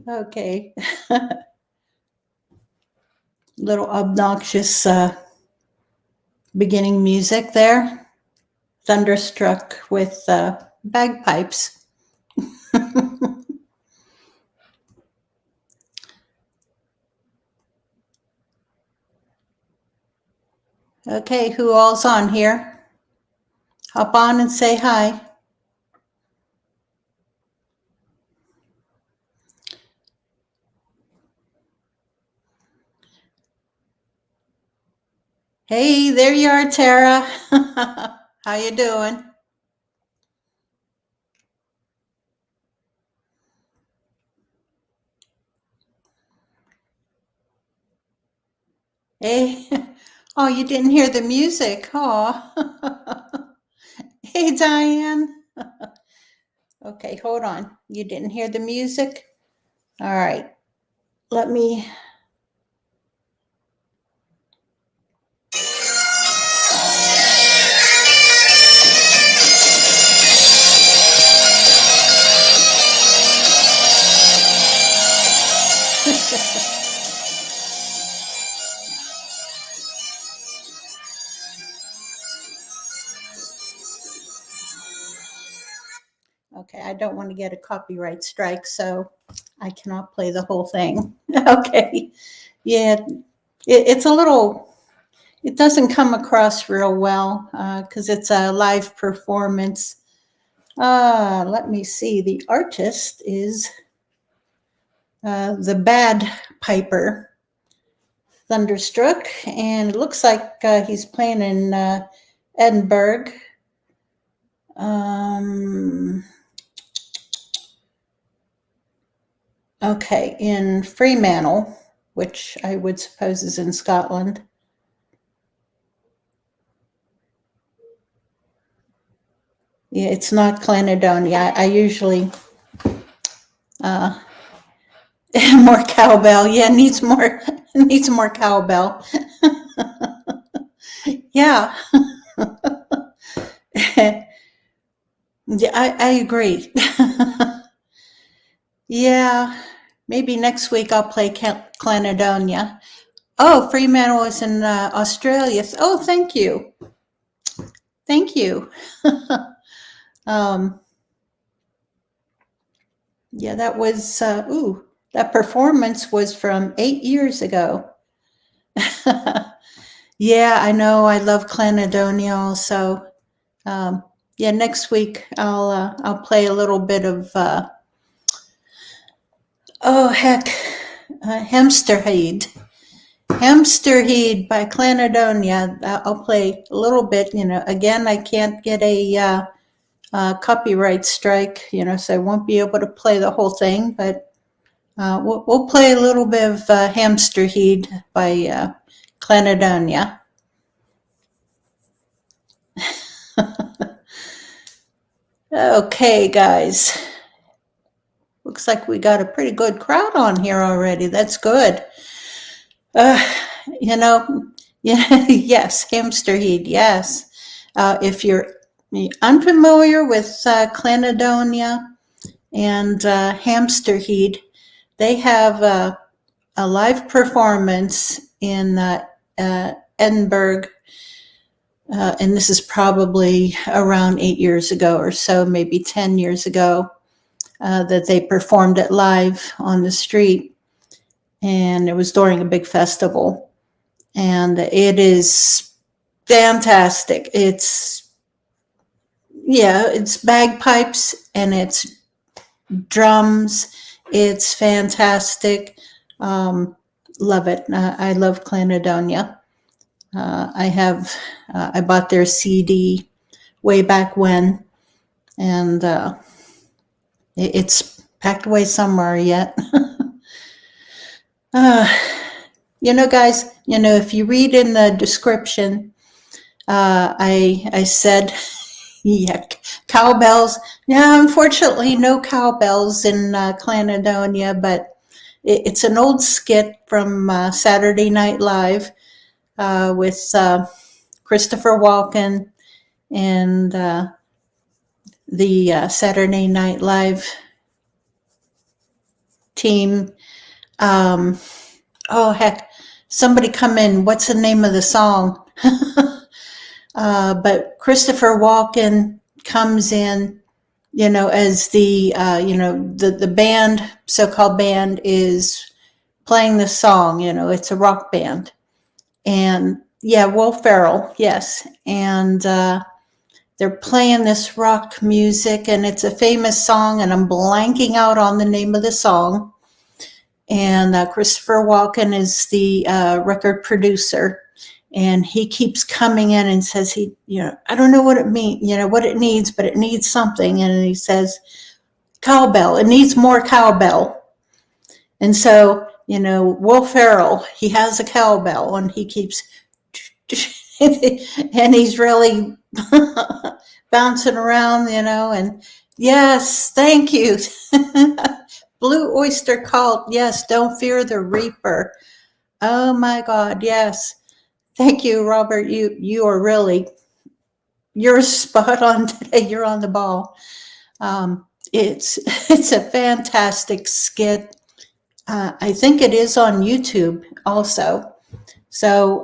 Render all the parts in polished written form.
Okay. Little obnoxious beginning music there. Thunderstruck with bagpipes. Okay, who all's on here? Hop on and say hi. Hey, there you are, Tara. How you doing? Hey. Oh, you didn't hear the music. Oh. Hey, Diane. Okay, hold on. You didn't hear the music? All right. Let me. Okay, I don't want to get a copyright strike, so I cannot play the whole thing. Okay. Yeah, it's a little, it doesn't come across real well because it's a live performance. Let me see. The artist is the Bad Piper, Thunderstruck, and it looks like he's playing in Edinburgh. Okay, in Fremantle, which I would suppose is in Scotland. Yeah, it's not Clanadonia. I usually more cowbell. Yeah, needs more cowbell. Yeah. Yeah, I agree. Yeah, maybe next week I'll play Clanadonia. Oh, Fremantle is in Australia. Oh, thank you. Thank you. Yeah, that was, that performance was from 8 years ago. Yeah, I know. I love Clanadonia also. Yeah, next week I'll play a little bit of, Hamsterhead. Hamsterhead by Clanadonia. I'll play a little bit. Again, I can't get a copyright strike, so I won't be able to play the whole thing, but we'll play a little bit of Hamsterhead by Clanadonia. Okay, guys. Looks like we got a pretty good crowd on here already. That's good. Yeah, yes, Hamsterhead, yes. If you're unfamiliar with Clanadonia and Hamsterhead, they have a live performance in Edinburgh, and this is probably around 8 years ago or so, maybe 10 years ago, that they performed it live on the street, and it was during a big festival, and it is fantastic. It's bagpipes and it's drums. It's fantastic. Love it. I love Clanadonia. I bought their CD way back when, and it's packed away somewhere yet. Guys, if you read in the description, I said, yeah, cowbells. Yeah, unfortunately, no cowbells in Clanadonia, but it's an old skit from Saturday Night Live with Christopher Walken and the Saturday Night Live team. Oh, heck, somebody come in. What's the name of the song? But Christopher Walken comes in, as the band, so-called band, is playing the song. It's a rock band. And yeah, Will Ferrell, yes. And they're playing this rock music, and it's a famous song, and I'm blanking out on the name of the song. And Christopher Walken is the record producer, and he keeps coming in and says, I don't know what it means, what it needs, but it needs something. And he says, cowbell, it needs more cowbell. And so, Will Ferrell, he has a cowbell, and he keeps, and he's really bouncing around, and yes, thank you. Blue Oyster Cult, yes, don't fear the Reaper. Oh my God, yes. Thank you, Robert. You are really, you're spot on today. You're on the ball. It's a fantastic skit. I think it is on YouTube also. So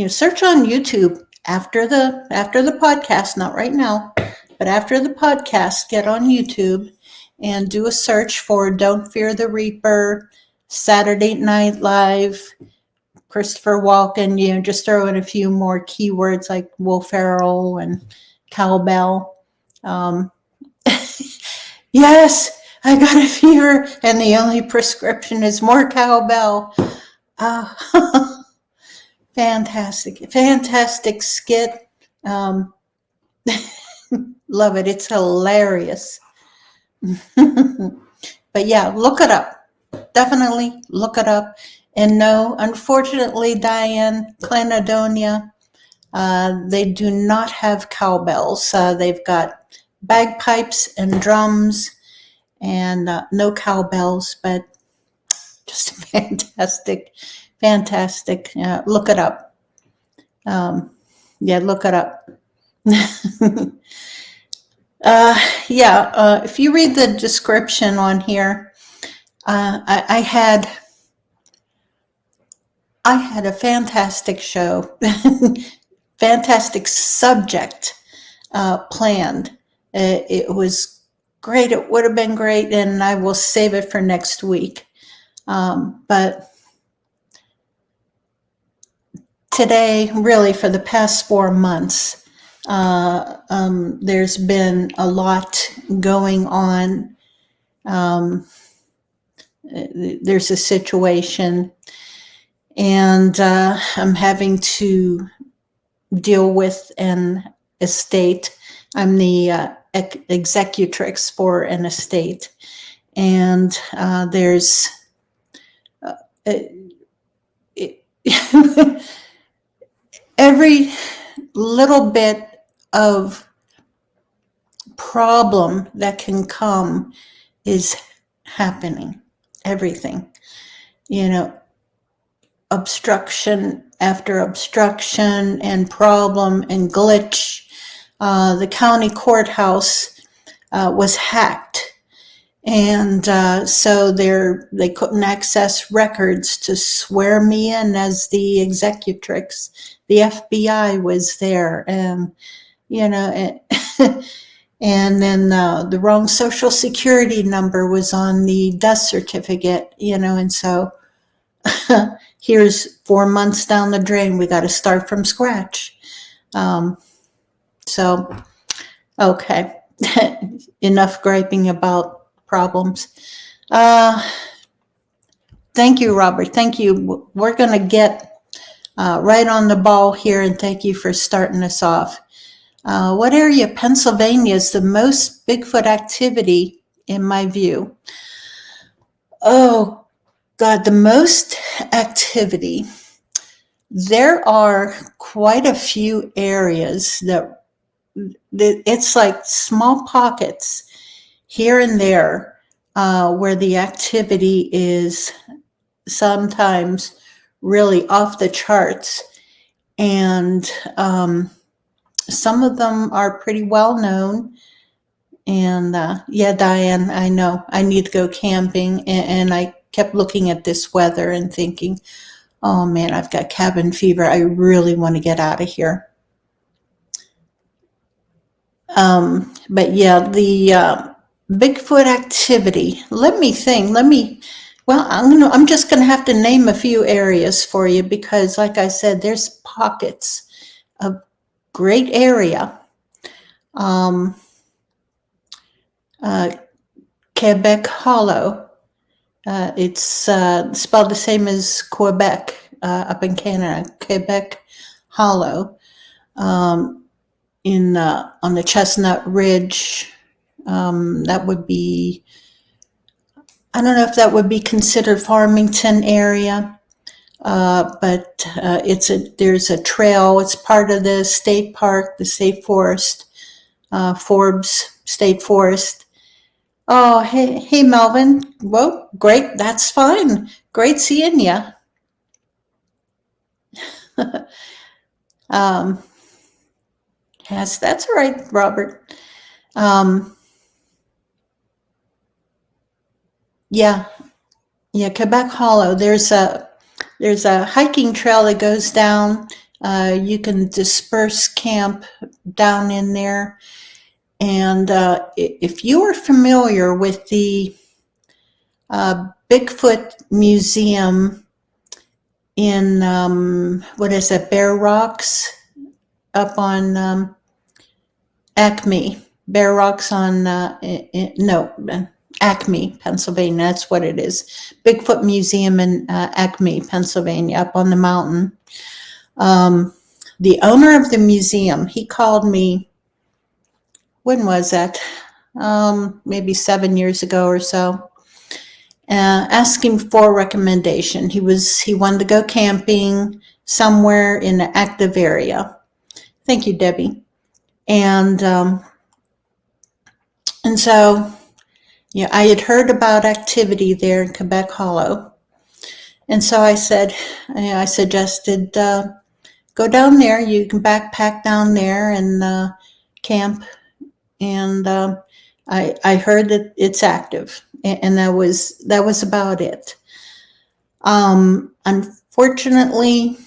search on YouTube after the podcast, not right now, but after the podcast, get on YouTube and do a search for Don't Fear the Reaper, Saturday Night Live, Christopher Walken. Just throw in a few more keywords like Will Ferrell and cowbell. Yes, I got a fever, and the only prescription is more cowbell. Fantastic skit. Love it. It's hilarious. But yeah, look it up. Definitely look it up. And no, unfortunately, Diane, Clanadonia, they do not have cowbells. They've got bagpipes and drums, and no cowbells, but just fantastic. Look it up. Look it up. If you read the description on here, I had a fantastic show, fantastic subject planned. It was great. It would have been great, and I will save it for next week. But today, really, for the past 4 months, there's been a lot going on. There's a situation, and I'm having to deal with an estate. I'm the executrix for an estate, and there's every little bit of problem that can come is happening. Everything, obstruction after obstruction and problem and glitch. The county courthouse was hacked, and so they couldn't access records to swear me in as the executrix. The FBI was there, and and then the wrong social security number was on the death certificate, and so here's 4 months down the drain. We got to start from scratch. So, okay, enough griping about problems. Thank you, Robert. Thank you. We're going to get right on the ball here, and thank you for starting us off. What area of Pennsylvania is the most Bigfoot activity, in my view? Oh, God, the most activity. There are quite a few areas that it's like small pockets here and there where the activity is sometimes really off the charts. And some of them are pretty well known. And yeah, Diane, I know I need to go camping. And I kept looking at this weather and thinking, oh man, I've got cabin fever. I really want to get out of here. But yeah, the Bigfoot activity. Let me think. Well, I'm just gonna have to name a few areas for you because, like I said, there's pockets of great area. Um, uh, Quebec Hollow. It's spelled the same as Quebec up in Canada. Quebec Hollow. In on the Chestnut Ridge. That would be, I don't know if that would be considered Farmington area, but there's a trail. It's part of the state park, the state forest, Forbes State Forest. Oh, hey, Melvin. Well, great. That's fine. Great seeing you. Yes, that's all right, Robert. Yeah, Quebec Hollow. There's a hiking trail that goes down. You can disperse camp down in there. And if you are familiar with the Bigfoot Museum in, what is it, Bear Rocks up on Acme. Bear Rocks on, Acme, Pennsylvania. That's what it is. Bigfoot Museum in Acme, Pennsylvania, up on the mountain. The owner of the museum, he called me, when was that? Maybe 7 years ago or so, asking for a recommendation. He wanted to go camping somewhere in an active area. Thank you, Debbie. And so, yeah, I had heard about activity there in Quebec Hollow. And so I suggested, go down there. You can backpack down there and camp. And I heard that it's active, and that was about it. Unfortunately,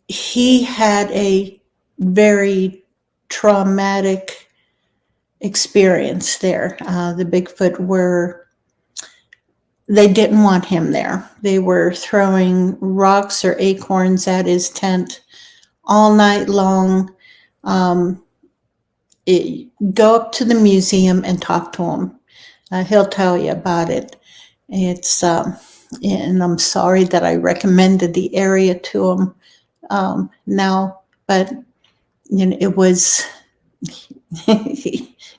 he had a very traumatic experience there. The Bigfoot they didn't want him there. They were throwing rocks or acorns at his tent all night long. Go up to the museum and talk to him. He'll tell you about it. It's and I'm sorry that I recommended the area to him now, but it was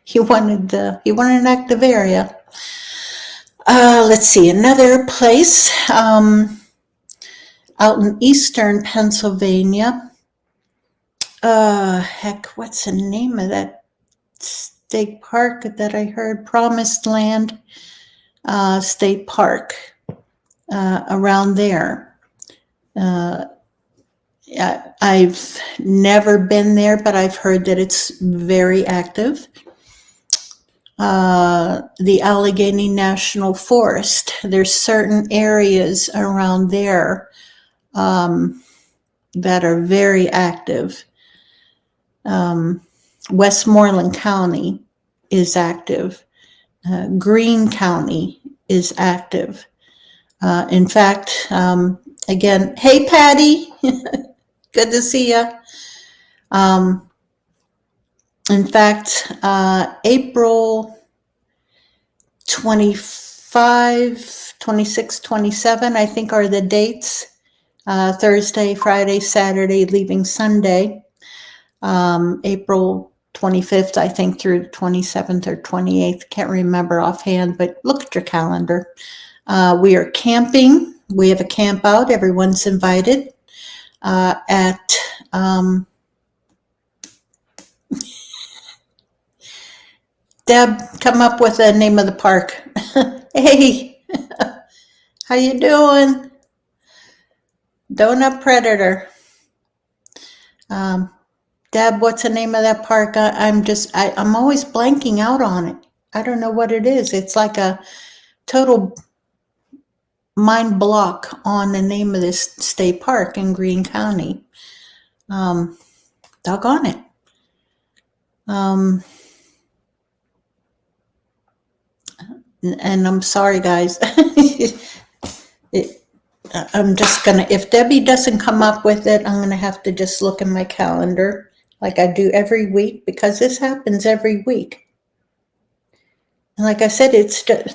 he wanted an active area. Let's see, another place out in eastern Pennsylvania. What's the name of that state park that I heard? Promised Land State Park, around there. I've never been there, but I've heard that it's very active. The Allegheny National Forest. There's certain areas around there that are very active. Westmoreland County is active. Greene County is active. In fact, again, hey Patty, good to see you. In fact, April 25, 26, 27, I think are the dates. Thursday, Friday, Saturday, leaving Sunday. April 25th, I think, through the 27th or 28th. Can't remember offhand, but look at your calendar. We are camping. We have a camp out. Everyone's invited at Deb, come up with the name of the park. Hey, how you doing? Donut Predator. Deb, what's the name of that park? I'm always blanking out on it. I don't know what it is. It's like a total mind block on the name of this state park in Greene County. Doggone it. And I'm sorry, guys. I'm just gonna, if Debbie doesn't come up with it, I'm gonna have to just look in my calendar like I do every week, because this happens every week. And like I said,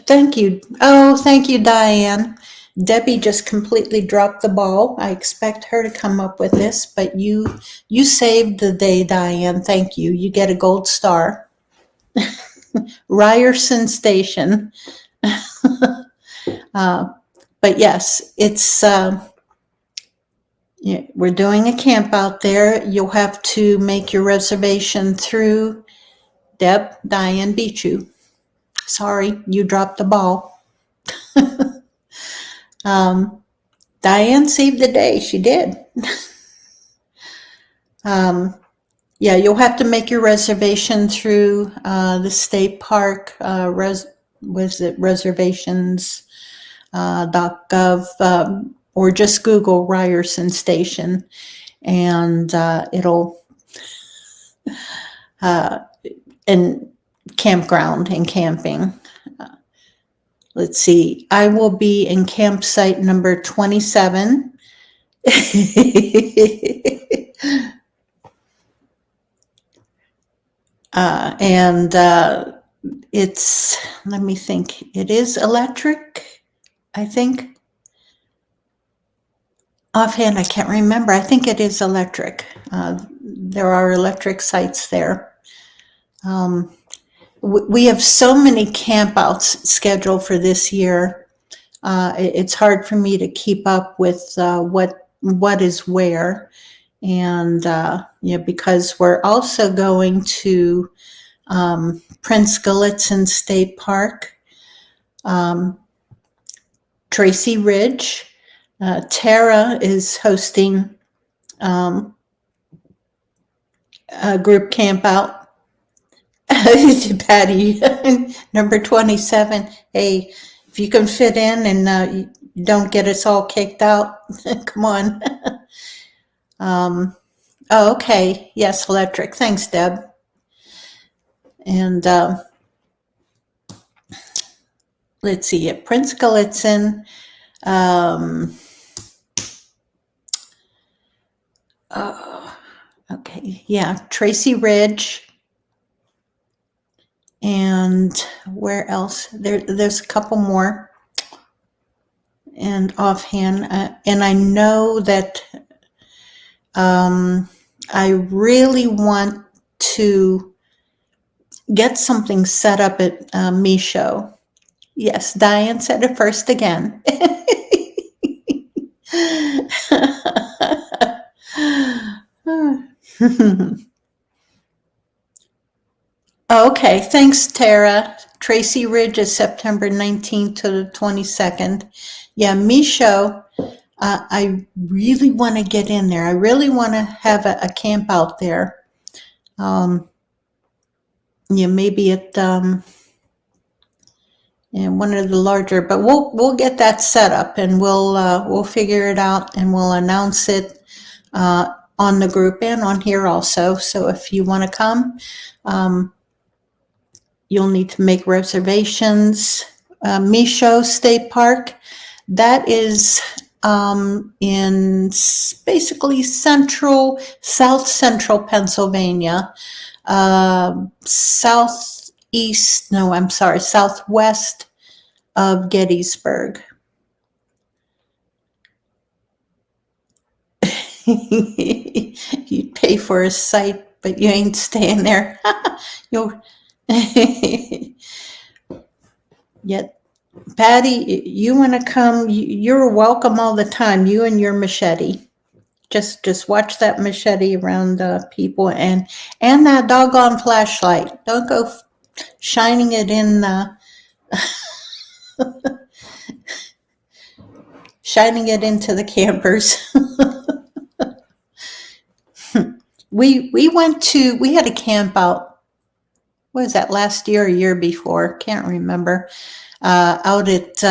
thank you. Oh, thank you, Diane. Debbie just completely dropped the ball. I expect her to come up with this, but you saved the day, Diane. Thank you. You get a gold star. Ryerson Station. But yes, it's yeah, we're doing a camp out there. You'll have to make your reservation through Diane beat you. Sorry, you dropped the ball. Diane saved the day. She did. Yeah, you'll have to make your reservation through the state park reservations.gov, or just Google Ryerson Station, and it'll and campground and camping. Let's see. I will be in campsite number 27. And it's, let me think, it is electric, I think. Offhand, I can't remember. I think it is electric. There are electric sites there. We have so many campouts scheduled for this year. It's hard for me to keep up with what is where. And because we're also going to Prince Gallitzin State Park, Tracy Ridge. Tara is hosting a group camp out. Patty, number 27. Hey, if you can fit in and you don't get us all kicked out, come on. Oh, okay. Yes, electric. Thanks, Deb. And let's see, at Prince Gallitzin, okay, yeah, Tracy Ridge. And where else? There's a couple more. And offhand, and I know that I really want to get something set up at Micho. Yes, Diane said it first again. Okay, thanks, Tara. Tracy Ridge is September 19th to the 22nd. Yeah, Micho, I really want to get in there. I really want to have a camp out there. Maybe at one of the larger, but we'll get that set up, and we'll figure it out, and we'll announce it on the group and on here also. So if you want to come, you'll need to make reservations. Micho State Park, that is in basically south central Pennsylvania, southwest of Gettysburg. You'd pay for a site, but you ain't staying there. Yet, Patty, you want to come? You're welcome all the time. You and your machete. Just watch that machete around people, and that doggone flashlight. Don't go shining it in. Shining it into the campers. we had a camp out, what was that, last year or year before? Can't remember. Out at,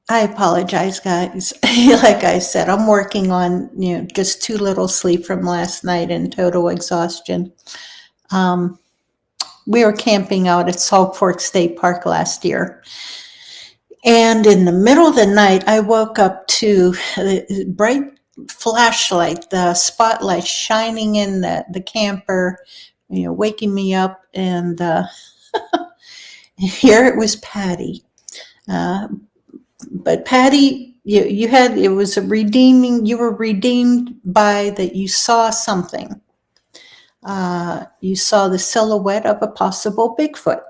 I apologize, guys. Like I said, I'm working on, just too little sleep from last night and total exhaustion. We were camping out at Salt Fork State Park last year. And in the middle of the night, I woke up to the bright flashlight, the spotlight shining in the camper, waking me up. And here it was Patty. But Patty, it was you were redeemed by that you saw something. You saw the silhouette of a possible Bigfoot.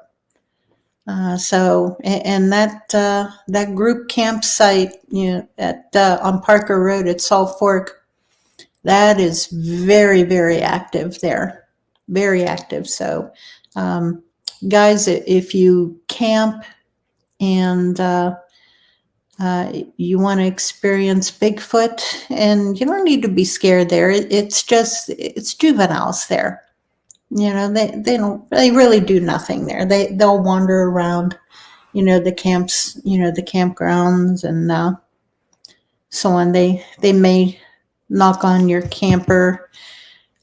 And that group campsite, on Parker Road at Salt Fork, that is very, very active there, very active. So, guys, if you camp and you want to experience Bigfoot, and you don't need to be scared there. It's juveniles there. They really do nothing there. They'll wander around, the camps, the campgrounds and so on. They may knock on your camper.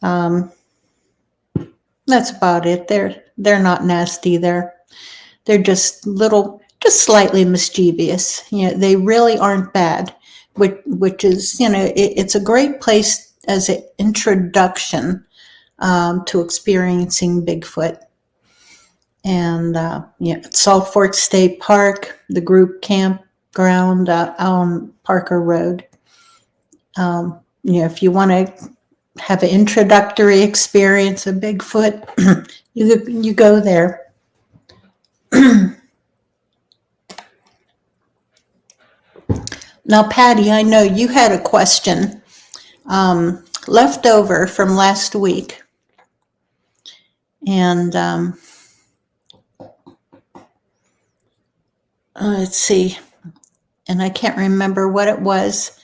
That's about it. They're not nasty. They're just slightly mischievous. They really aren't bad, which is, it's a great place as an introduction to experiencing Bigfoot. And Salt Fork State Park, the group campground out on Parker Road. If you want to have an introductory experience of Bigfoot, you go there. Now, Patty, I know you had a question left over from last week. And let's see. And I can't remember what it was.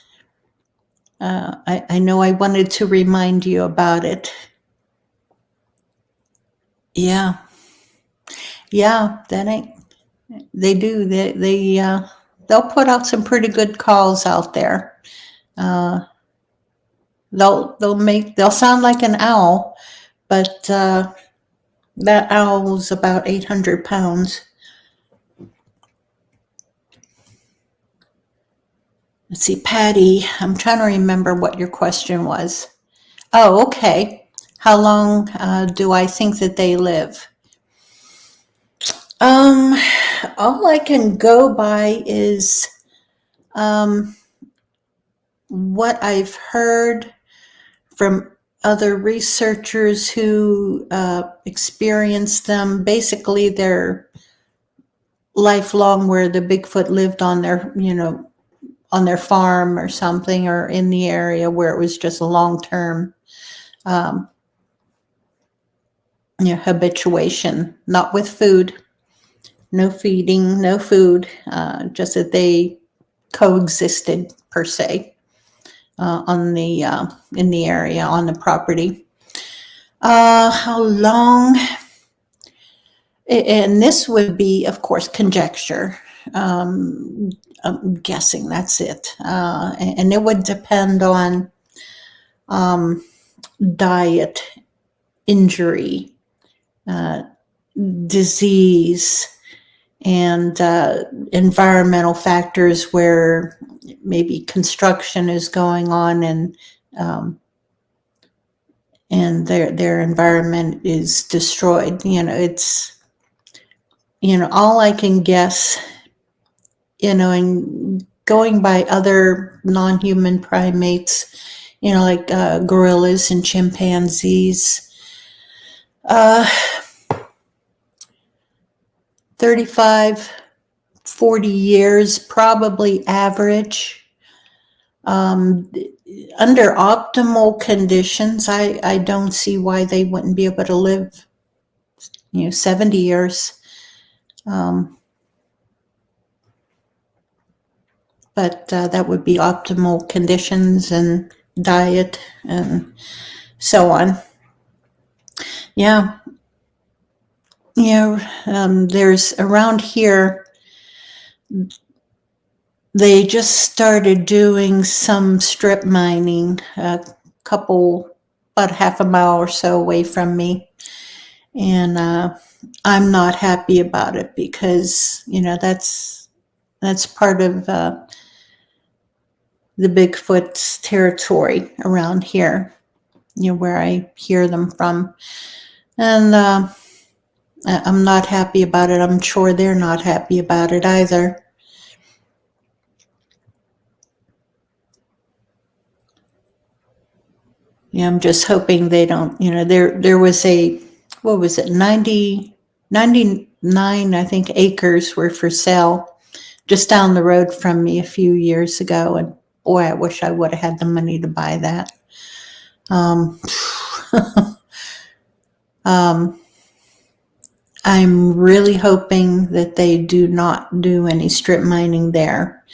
I know I wanted to remind you about it. Yeah. Yeah, they do. They'll put out some pretty good calls out there. They'll sound like an owl, but that owl was about 800 pounds. Let's see, Patty, I'm trying to remember what your question was. Oh, okay. How long do I think that they live? All I can go by is what I've heard from other researchers who experienced them. Basically, they're lifelong, where the Bigfoot lived on their farm or something, or in the area where it was just a long-term habituation, not with food, no feeding, no food, just that they coexisted per se in the area, on the property. How long? And this would be, of course, conjecture. I'm guessing that's it. And it would depend on diet, injury, disease, and environmental factors where maybe construction is going on and their environment is destroyed. It's all I can guess, and going by other non-human primates, like gorillas and chimpanzees, 35, 40 years, probably average. Under optimal conditions, I don't see why they wouldn't be able to live, 70 years. But but that would be optimal conditions and diet and so on. Yeah. There's around here, they just started doing some strip mining about half a mile or so away from me. And I'm not happy about it because, that's part of the Bigfoot's territory around here, where I hear them from. And I'm not happy about it. I'm sure they're not happy about it either. Yeah, I'm just hoping they don't, there was what was it, 99, I think, acres were for sale just down the road from me a few years ago. And boy, I wish I would have had the money to buy that. I'm really hoping that they do not do any strip mining there.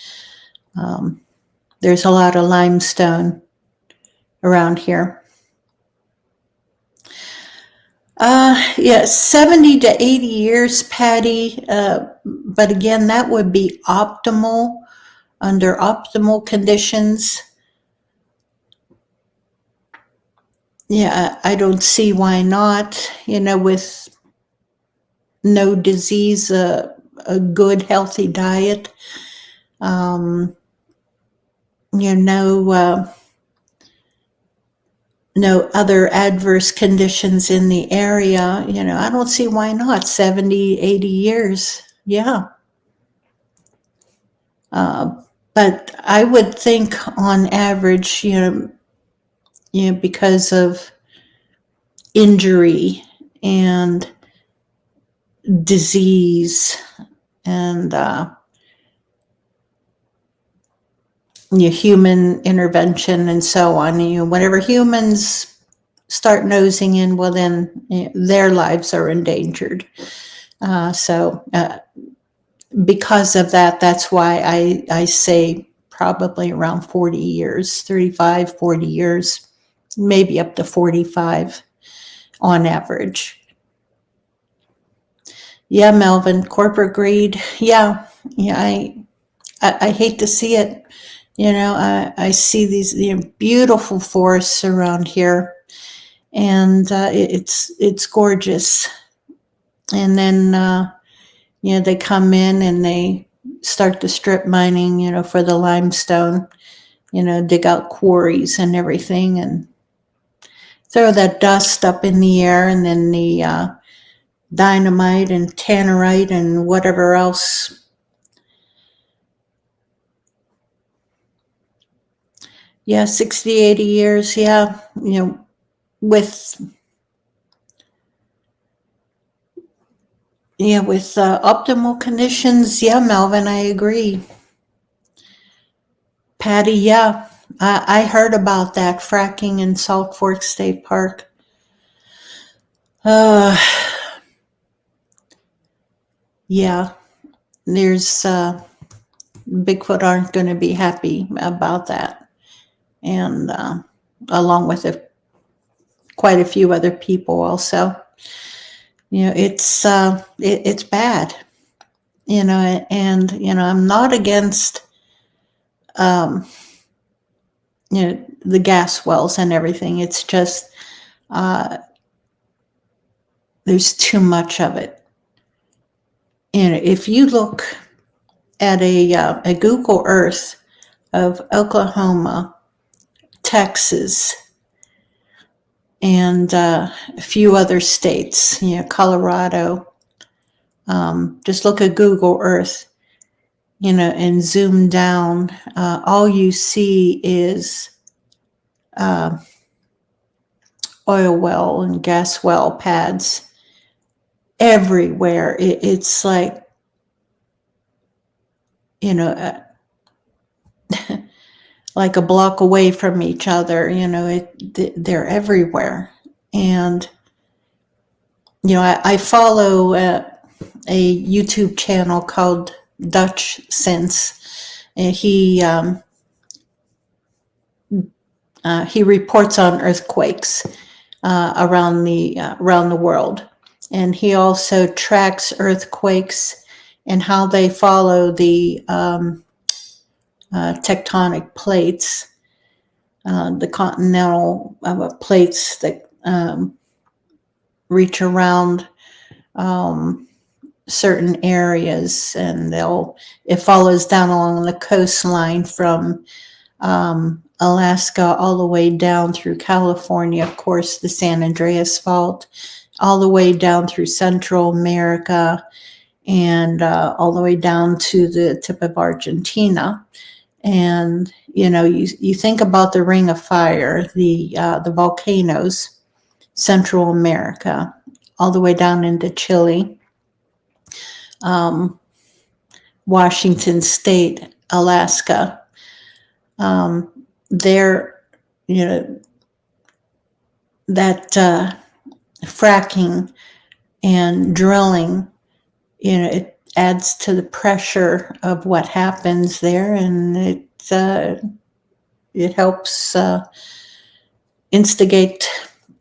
There's a lot of limestone around here. 70 to 80 years, Patty. But again, that would be optimal, under optimal conditions. Yeah, I don't see why not, with no disease, a good, healthy diet. No other adverse conditions in the area. I don't see why not. 70, 80 years. Yeah. But I would think on average, because of injury and disease and human intervention and so on, whenever humans start nosing in, well, then their lives are endangered. So because of that, that's why I say probably around 40 years, 35, 40 years, maybe up to 45 on average. Yeah, Melvin, corporate greed. Yeah, I hate to see it. I see these beautiful forests around here, and it's gorgeous. And then they come in and they start the strip mining, for the limestone, dig out quarries and everything, and throw that dust up in the air, and then the dynamite and tannerite and whatever else. Yeah, 60, 80 years. Yeah, with optimal conditions. Yeah, Melvin, I agree. Patty, yeah, I heard about that fracking in Salt Fork State Park. Yeah, there's Bigfoot aren't going to be happy about that, and along with quite a few other people also. It's bad. And I'm not against the gas wells and everything. It's just there's too much of it. If you look at a Google Earth of Oklahoma, Texas, and a few other states, Colorado, just look at Google Earth, and zoom down, all you see is oil well and gas well pads everywhere. It's like, like a block away from each other. They're everywhere. And I follow a YouTube channel called Dutch Sense, And he reports on earthquakes around the world, and he also tracks earthquakes and how they follow the tectonic plates, the continental plates that reach around certain areas, and it follows down along the coastline from Alaska all the way down through California, of course, the San Andreas Fault, all the way down through Central America, and all the way down to the tip of Argentina. And you think about the Ring of Fire, the volcanoes, Central America, all the way down into Chile, Washington State, Alaska. There, that fracking and drilling, it adds to the pressure of what happens there, and it helps instigate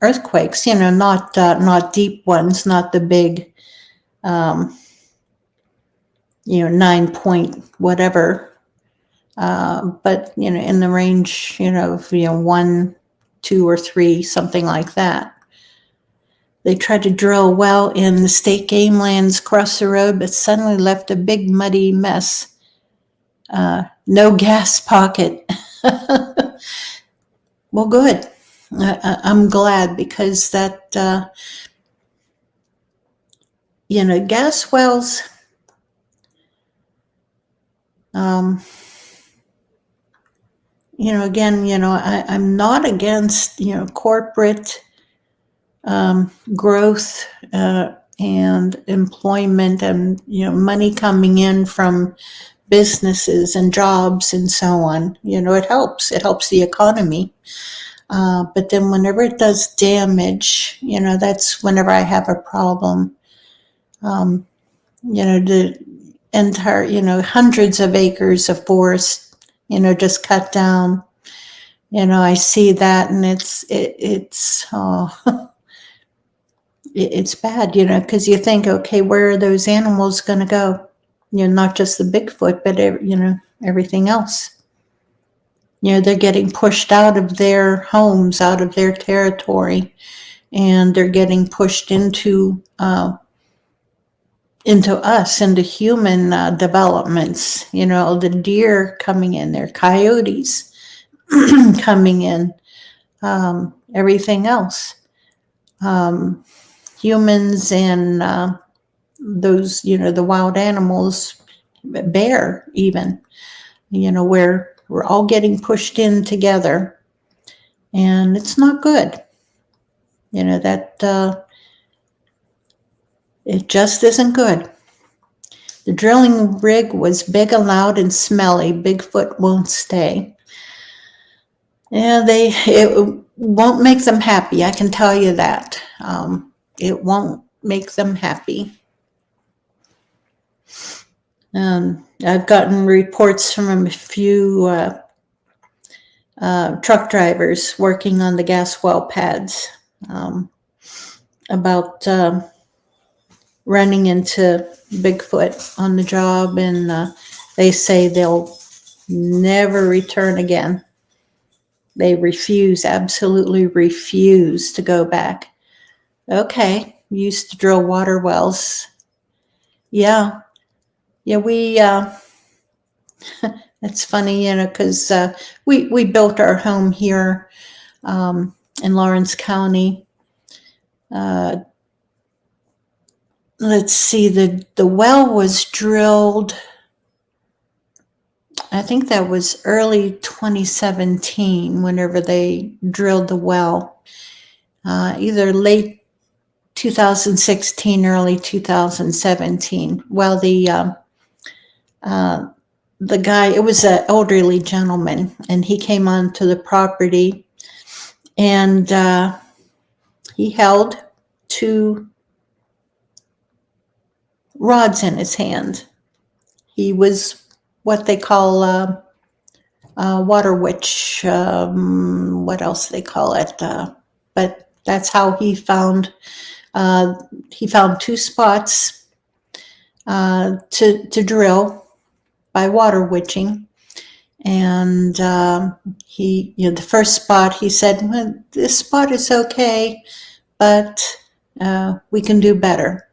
earthquakes. Not deep ones, not the big, 9 point whatever. But in the range, of 1, 2, or 3, something like that. They tried to drill a well in the state game lands across the road, but suddenly left a big muddy mess. No gas pocket. Well, good. I'm glad, because that, gas wells. Again, I'm not against, corporate growth and employment, and, money coming in from businesses and jobs and so on. It helps the economy. But then whenever it does damage, that's whenever I have a problem. The entire, hundreds of acres of forest, just cut down. I see that, and it's it's bad, because you think, okay, where are those animals going to go? Not just the Bigfoot, but everything else. They're getting pushed out of their homes, out of their territory, and they're getting pushed into us, into human developments. The deer coming in there, coyotes coming in, everything else. Humans and those, the wild animals, bear even, where we're all getting pushed in together, and it's not good. That it just isn't good. The drilling rig was big and loud and smelly. Bigfoot won't stay. It won't make them happy, I can tell you that. It won't make them happy. I've gotten reports from a few truck drivers working on the gas well pads about running into Bigfoot on the job, and they say they'll never return again. They absolutely refuse to go back. Okay, we used to drill water wells. Yeah, we, it's funny, because we built our home here in Lawrence County. Let's see, the well was drilled, I think that was early 2017, whenever they drilled the well. Either late 2016, early 2017. Well, the guy, it was an elderly gentleman, and he came onto the property, and he held 2 rods in his hand. He was what they call water witch. What else they call it? But that's how he found. He found two spots to drill by water witching, and the first spot he said, well, this spot is okay, but we can do better.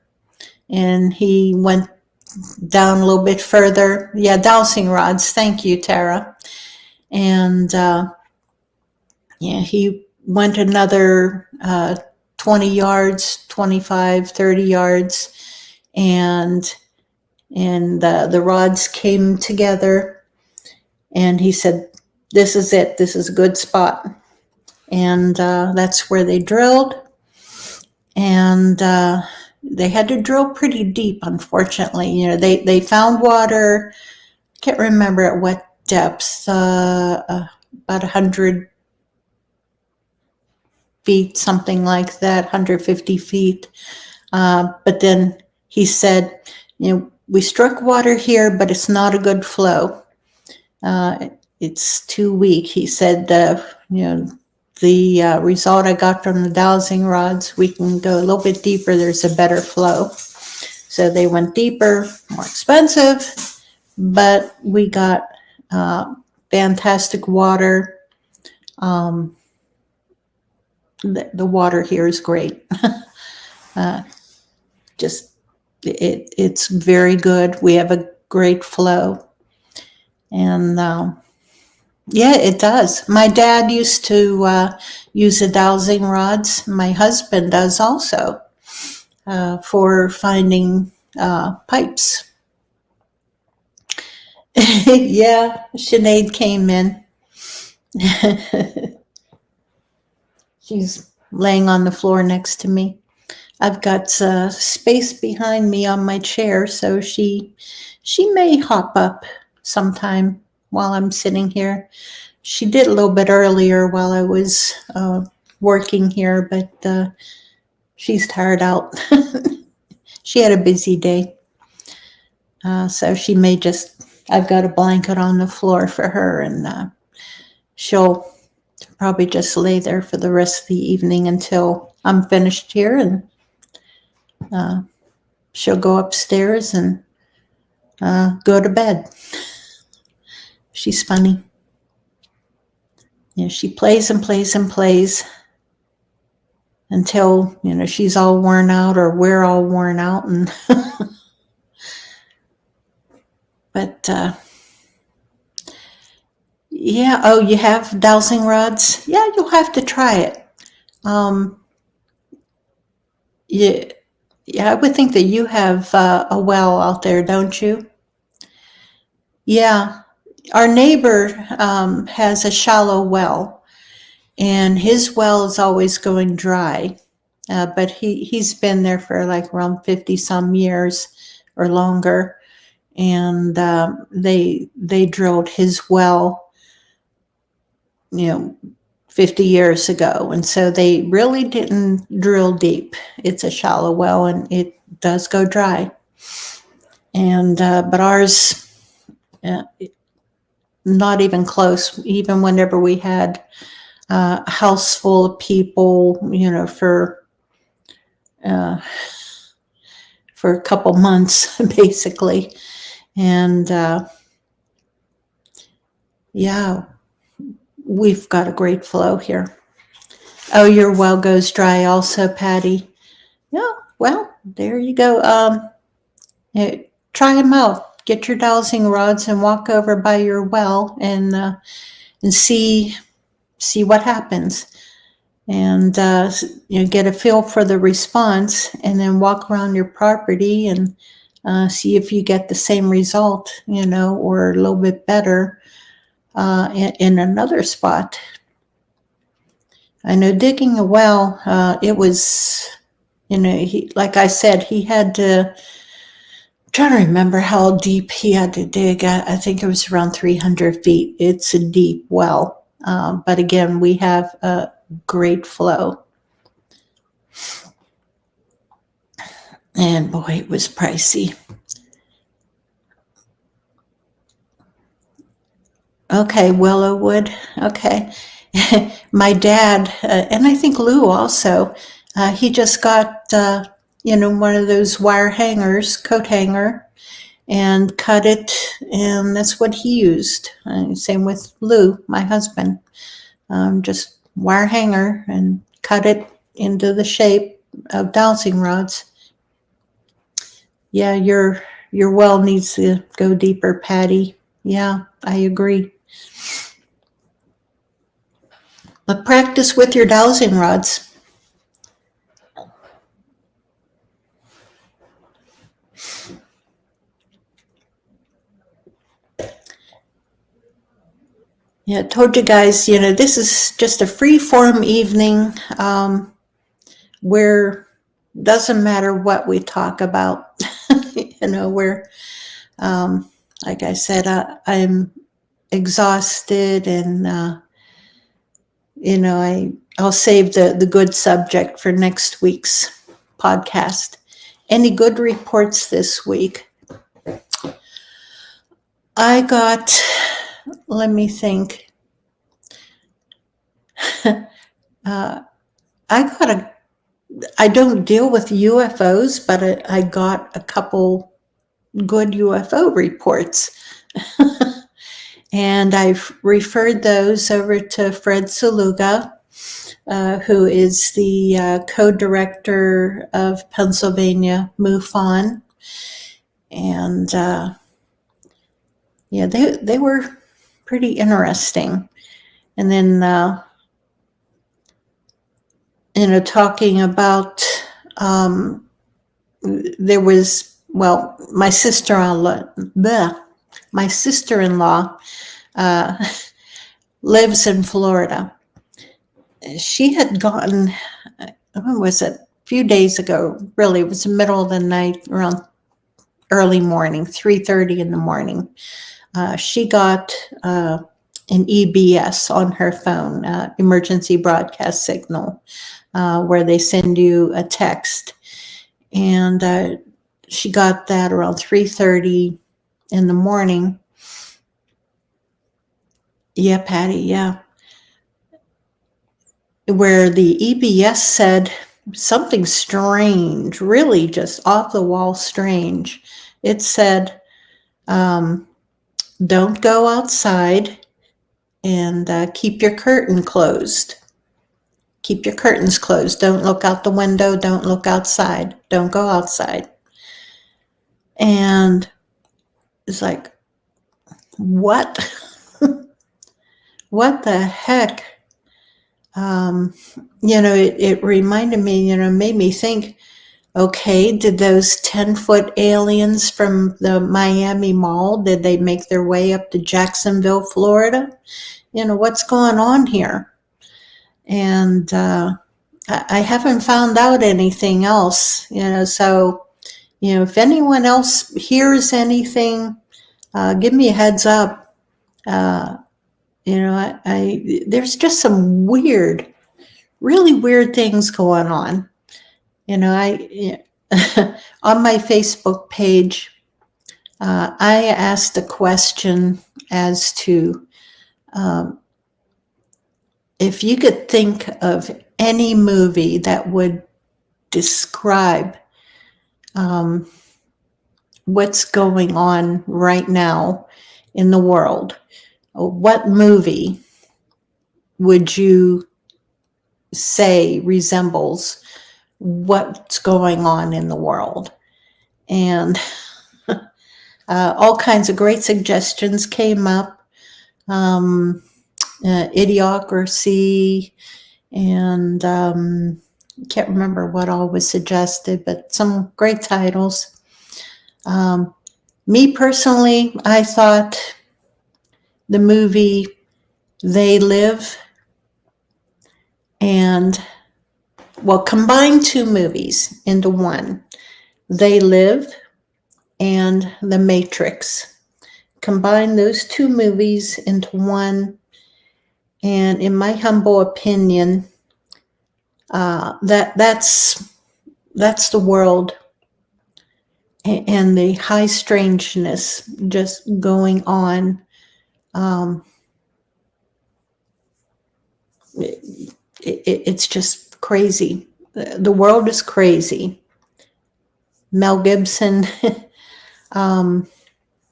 And he went down a little bit further. Yeah, dowsing rods. Thank you, Tara. And he went another 20 yards, 25, 30 yards, and the rods came together. And he said, this is it. This is a good spot. And that's where they drilled. And they had to drill pretty deep, unfortunately. They found water. I can't remember at what depth, about 100 feet, something like that, 150 feet. But then he said, we struck water here, but it's not a good flow. It's too weak. He said, the result I got from the dowsing rods, we can go a little bit deeper. There's a better flow. So they went deeper, more expensive, but we got fantastic water. The water here is great. It's very good. We have a great flow. And yeah, it does. My dad used to use the dowsing rods. My husband does also for finding pipes. Yeah, Sinead came in. She's laying on the floor next to me. I've got space behind me on my chair, so she may hop up sometime while I'm sitting here. She did a little bit earlier while I was working here, but she's tired out. She had a busy day. So she may I've got a blanket on the floor for her, and she'll probably just lay there for the rest of the evening until I'm finished here, and she'll go upstairs and go to bed. She's funny. She plays and plays and plays until, she's all worn out or we're all worn out. And but yeah, oh, you have dowsing rods? Yeah, you'll have to try it. Yeah, I would think that you have a well out there, don't you? Yeah, our neighbor has a shallow well, and his well is always going dry. But he's been there for like around 50 some years or longer, and they drilled his well, 50 years ago, and so they really didn't drill deep. It's a shallow well, and it does go dry. And but ours, not even close. Even whenever we had a house full of people, for a couple months, basically. And yeah, we've got a great flow here. Oh, your well goes dry also, Patty. Yeah, well, there you go. Try them out. Get your dowsing rods and walk over by your well and see what happens. And get a feel for the response, and then walk around your property and see if you get the same result, or a little bit better in another spot. I know digging a well, it was, like I said, he had to, I'm trying to remember how deep he had to dig. I think it was around 300 feet. It's a deep well. But again, we have a great flow. And boy, it was pricey. Okay, Willowwood. Okay. My dad, and I think Lou also, he just got, one of those wire hangers, coat hanger, and cut it, and that's what he used. Same with Lou, my husband. Just wire hanger and cut it into the shape of dowsing rods. Yeah, your well needs to go deeper, Patty. Yeah, I agree. But practice with your dowsing rods. Yeah, I told you guys, this is just a free form evening where doesn't matter what we talk about. Where, like I said, I'm exhausted, and I'll save the good subject for next week's podcast. Any good reports this week? I got, let me think. I don't deal with UFOs, but I got a couple good UFO reports. And I've referred those over to Fred Saluga, who is the co-director of Pennsylvania MUFON. And they were pretty interesting. And then, talking about, there was, my sister-in-law lives in Florida. She had gotten, when was it? A few days ago, really, it was the middle of the night, around early morning, 3:30 in the morning. She got an EBS on her phone, emergency broadcast signal, where they send you a text. And she got that around 3:30 in the morning. Yeah, Patty, yeah. Where the EBS said something strange, really just off the wall strange. It said, don't go outside, and keep your curtain closed. Keep your curtains closed. Don't look out the window. Don't look outside. Don't go outside. And it's like, what? What the heck? It reminded me, made me think, okay, did those 10-foot aliens from the Miami Mall, did they make their way up to Jacksonville, Florida? What's going on here? And I haven't found out anything else, so, if anyone else hears anything, give me a heads up. There's just some really weird things going on. On my Facebook page, I asked a question as to if you could think of any movie that would describe what's going on right now in the world, what movie would you say resembles what's going on in the world? And all kinds of great suggestions came up. Idiocracy, and can't remember what all was suggested, but some great titles. Me personally, I thought the movie They Live, and combine two movies into one. They Live and The Matrix. Combine those two movies into one, and in my humble opinion, that's the world and the high strangeness just going on It's just crazy. The world is crazy. Mel Gibson,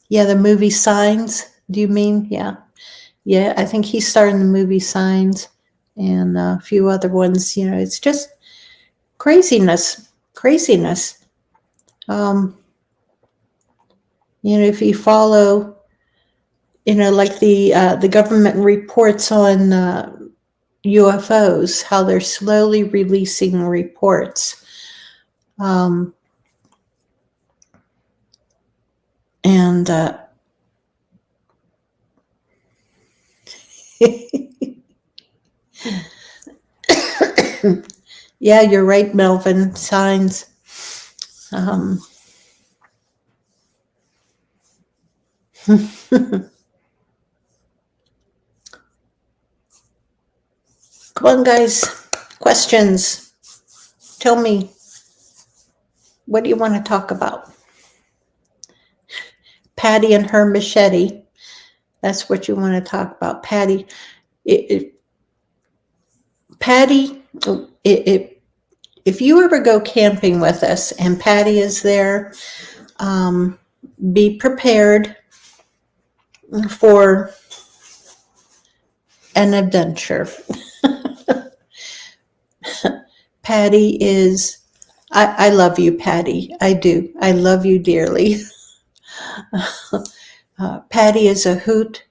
yeah, the movie Signs. Do you mean? Yeah. Yeah, I think he starred in the movie Signs and a few other ones. It's just craziness, craziness. Um, if you follow, like the government reports on UFOs, how they're slowly releasing reports. And yeah, you're right, Melvin. Signs. Um, Come on, guys. Questions. Tell me, what do you want to talk about? Patty and her machete. That's what you want to talk about. Patty. Patty, if you ever go camping with us and Patty is there, be prepared for an adventure. Patty is, I love you, Patty. I do. I love you dearly. Patty is a hoot.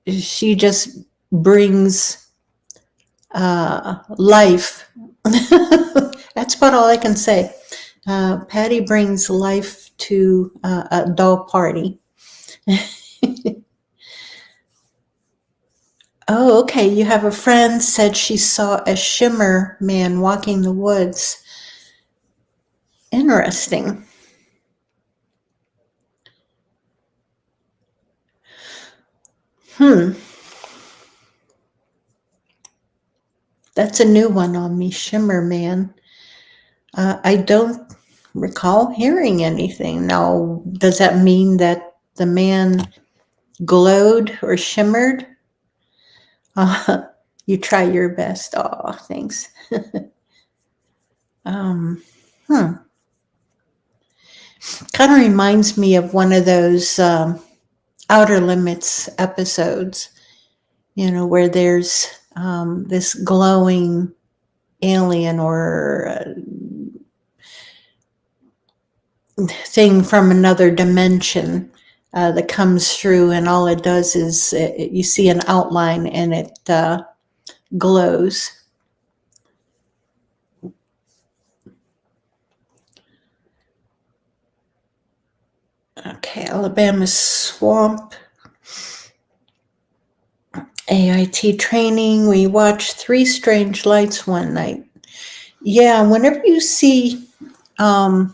She just brings life. That's about all I can say. Patty brings life to a dog party. Oh, okay. You have a friend said she saw a shimmer man walking the woods. Interesting. That's a new one on me, shimmer man. I don't recall hearing anything. Now, does that mean that the man glowed or shimmered? You try your best. Oh, thanks. Kind of reminds me of one of those Outer Limits episodes, where there's this glowing alien or thing from another dimension that comes through, and all it does is you see an outline and it glows. Okay, Alabama Swamp. AIT training. We watched Three Strange Lights one night. Yeah, whenever you see, I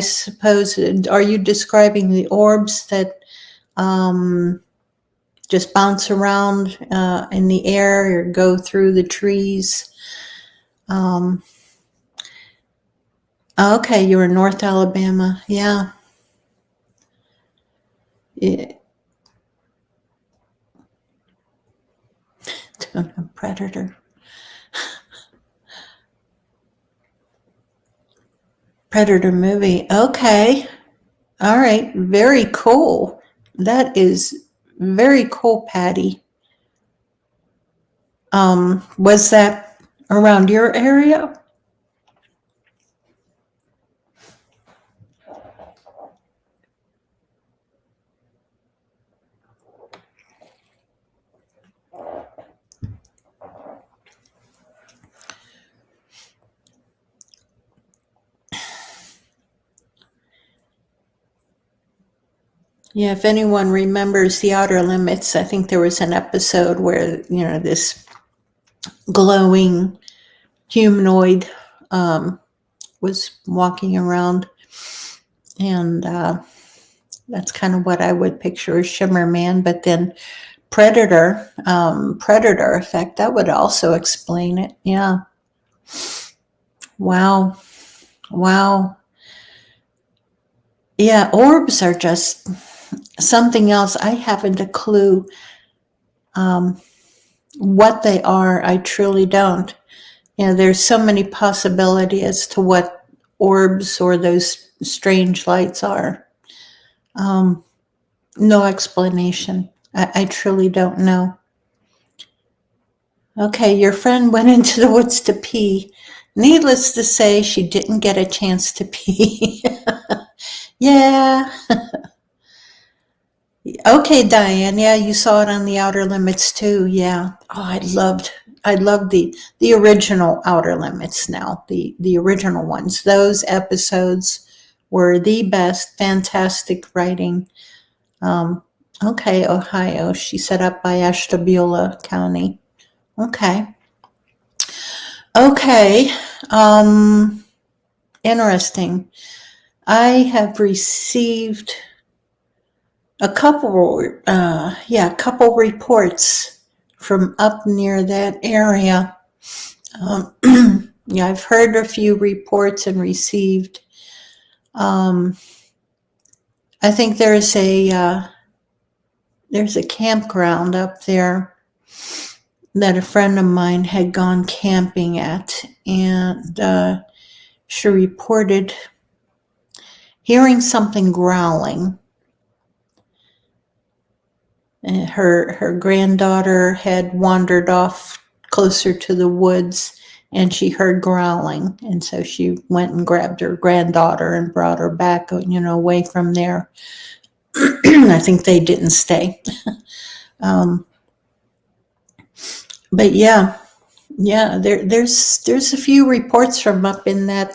suppose, are you describing the orbs that just bounce around in the air or go through the trees? Okay, you were in North Alabama. Yeah. Predator. Predator movie. Okay. All right. Very cool. That is very cool, Patty. Was that around your area? Yeah, if anyone remembers The Outer Limits, I think there was an episode where, this glowing humanoid was walking around, and that's kind of what I would picture as Shimmer Man. But then Predator effect, that would also explain it. Yeah. Wow. Yeah, orbs are just something else. I haven't a clue What they are, I truly don't. There's so many possibilities as to what orbs or those strange lights are. No explanation. I truly don't know. Okay, your friend went into the woods to pee. Needless to say, she didn't get a chance to pee. Yeah. Okay, Diane. Yeah, you saw it on the Outer Limits too. Yeah. Oh, I loved the original Outer Limits now. The original ones. Those episodes were the best. Fantastic writing. Okay, Ohio. She set up by Ashtabula County. Okay. Okay. Interesting. I have received a couple reports from up near that area. Yeah, I've heard a few reports and received. I think there's a campground up there that a friend of mine had gone camping at, and she reported hearing something growling. And her granddaughter had wandered off closer to the woods, and she heard growling, and so she went and grabbed her granddaughter and brought her back, away from there. I think they didn't stay. But yeah, there's a few reports from up in that,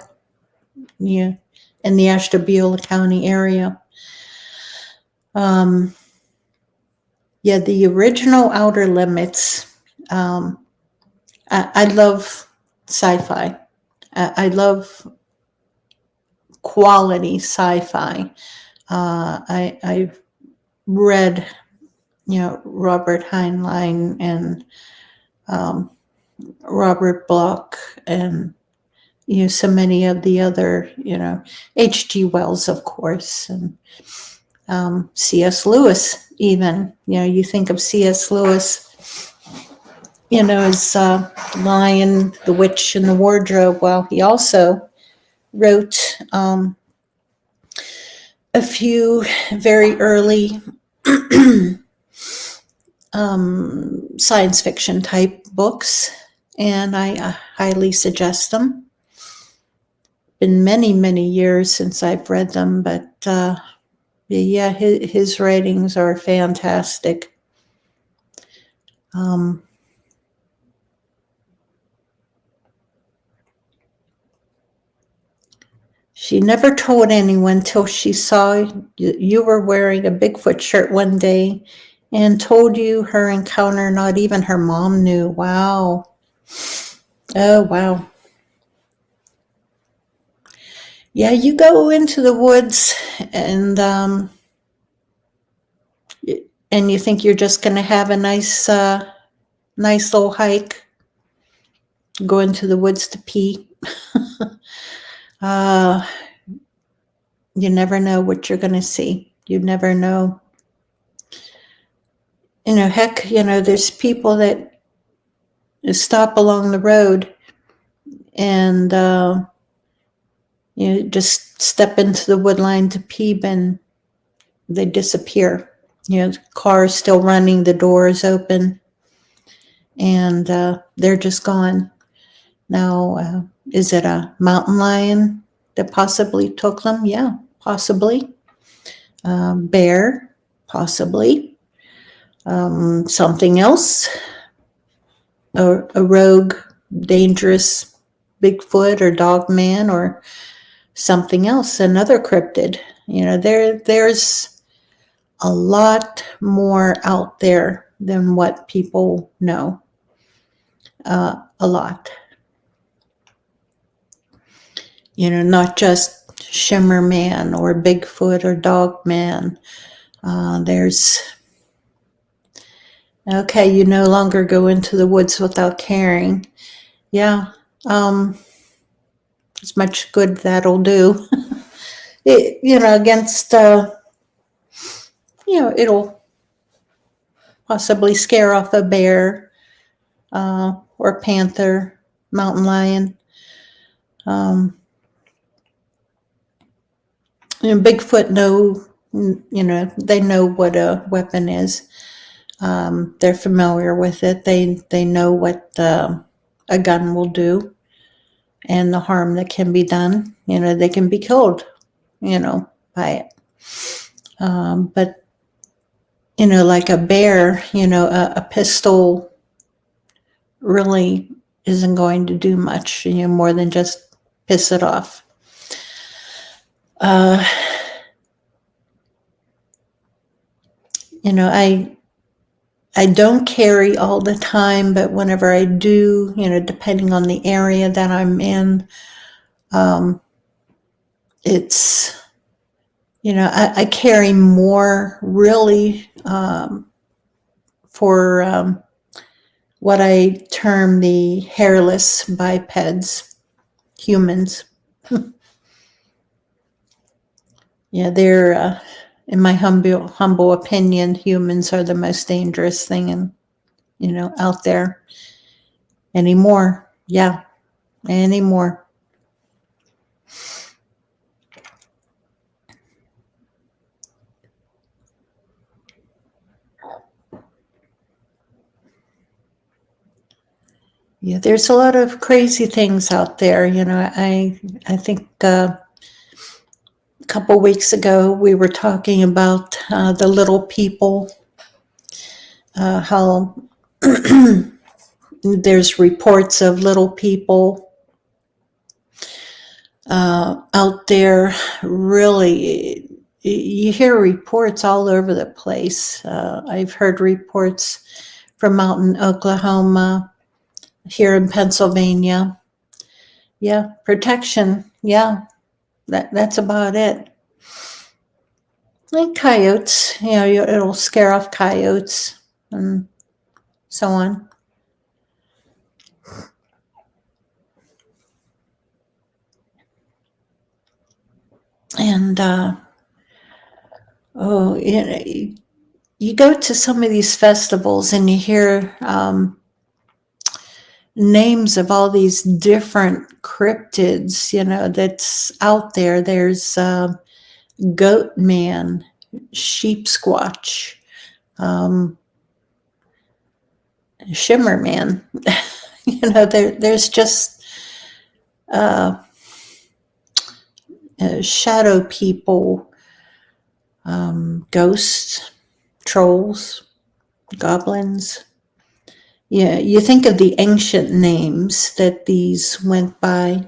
in the Ashtabula County area. Yeah, the original Outer Limits. I love sci-fi. I love quality sci-fi. I've read, Robert Heinlein and Robert Bloch and, so many of the other, H.G. Wells, of course, and C.S. Lewis even. You think of C.S. Lewis, as Lion, the Witch, and the Wardrobe. Well, he also wrote a few very early science fiction type books, and I highly suggest them. Been many, many years since I've read them, but yeah, his writings are fantastic. She never told anyone till she saw you were wearing a Bigfoot shirt one day and told you her encounter. Not even her mom knew. Wow. Oh, wow. Yeah, you go into the woods and you think you're just going to have a nice little hike. Go into the woods to pee. You never know what you're going to see. You never know. Heck, there's people that stop along the road and just step into the wood line to pee, and they disappear. The car is still running, the door is open, and they're just gone. Now, is it a mountain lion that possibly took them? Yeah, possibly. Bear, possibly. Something else, a rogue, dangerous Bigfoot or dog man or something else, another cryptid. There's a lot more out there than what people know. A lot. Not just Shimmer Man or Bigfoot or Dog Man. Okay, you no longer go into the woods without caring. Yeah, as much good that'll do. Against, it'll possibly scare off a bear or panther, mountain lion. Bigfoot they know what a weapon is. They're familiar with it. They know what a gun will do and the harm that can be done. They can be killed, by it. But, like a bear, a pistol really isn't going to do much, more than just piss it off. I don't carry all the time, but whenever I do, depending on the area that I'm in, it's, I carry more really for what I term the hairless bipeds, humans. Yeah, they're, in my humble opinion, humans are the most dangerous thing out there anymore. Yeah, anymore. Yeah, there's a lot of crazy things out there. I think a couple weeks ago we were talking about the little people, how there's reports of little people out there. Really, you hear reports all over the place. I've heard reports from out in Oklahoma, here in Pennsylvania. Yeah, protection. Yeah, that's about it. Like coyotes, it'll scare off coyotes and so on. And you go to some of these festivals and you hear names of all these different cryptids, that's out there. There's goat man, sheep squatch, shimmer man. There's just shadow people, ghosts, trolls, goblins. Yeah, you think of the ancient names that these went by,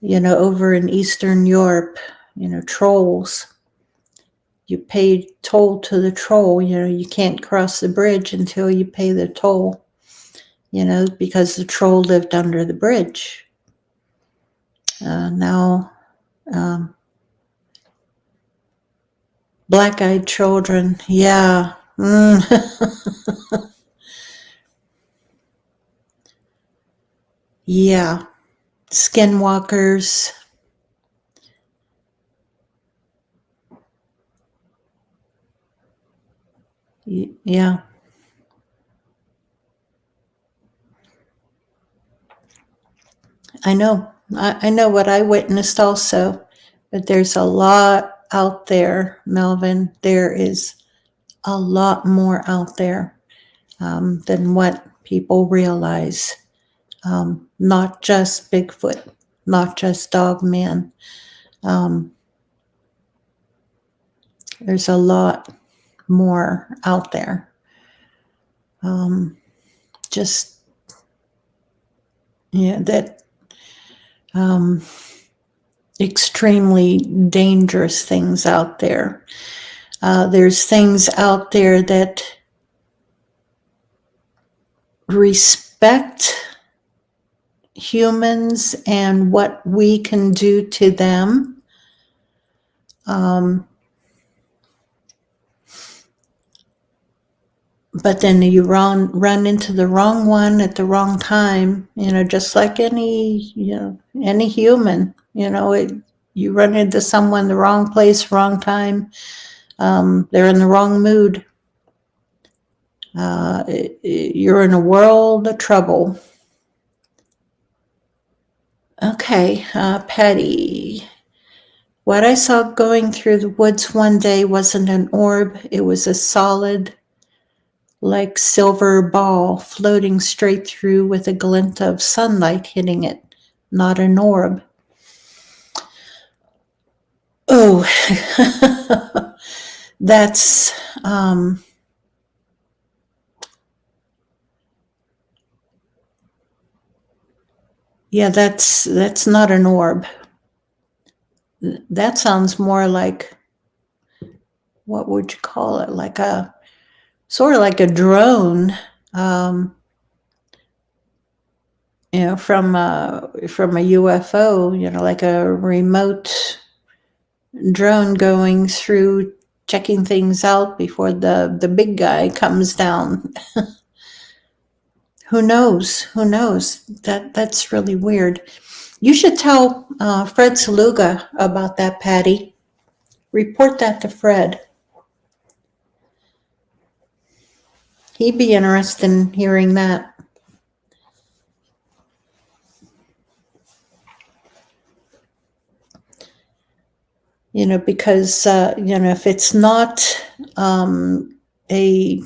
over in Eastern Europe, trolls. You pay toll to the troll, you can't cross the bridge until you pay the toll, because the troll lived under the bridge. Now, black-eyed children, yeah. Yeah, skinwalkers. Yeah. I know. I know what I witnessed also, but there's a lot out there, Melvin. There is a lot more out there than what people realize. Not just Bigfoot, not just Dogman. There's a lot more out there. Just, that extremely dangerous things out there. There's things out there that respect humans and what we can do to them. But then you run into the wrong one at the wrong time, just like any human, you run into someone the wrong place, wrong time. They're in the wrong mood. You're in a world of trouble. Okay, Patty. What I saw going through the woods one day wasn't an orb. It was a solid, like silver ball floating straight through with a glint of sunlight hitting it, not an orb. Oh, that's yeah, that's not an orb. That sounds more like, what would you call it? Like a sort of like a drone, um, from a UFO, like a remote drone going through, checking things out before the big guy comes down. Who knows? Who knows? That's really weird. You should tell Fred Saluga about that, Patty. Report that to Fred. He'd be interested in hearing that. Because if it's not a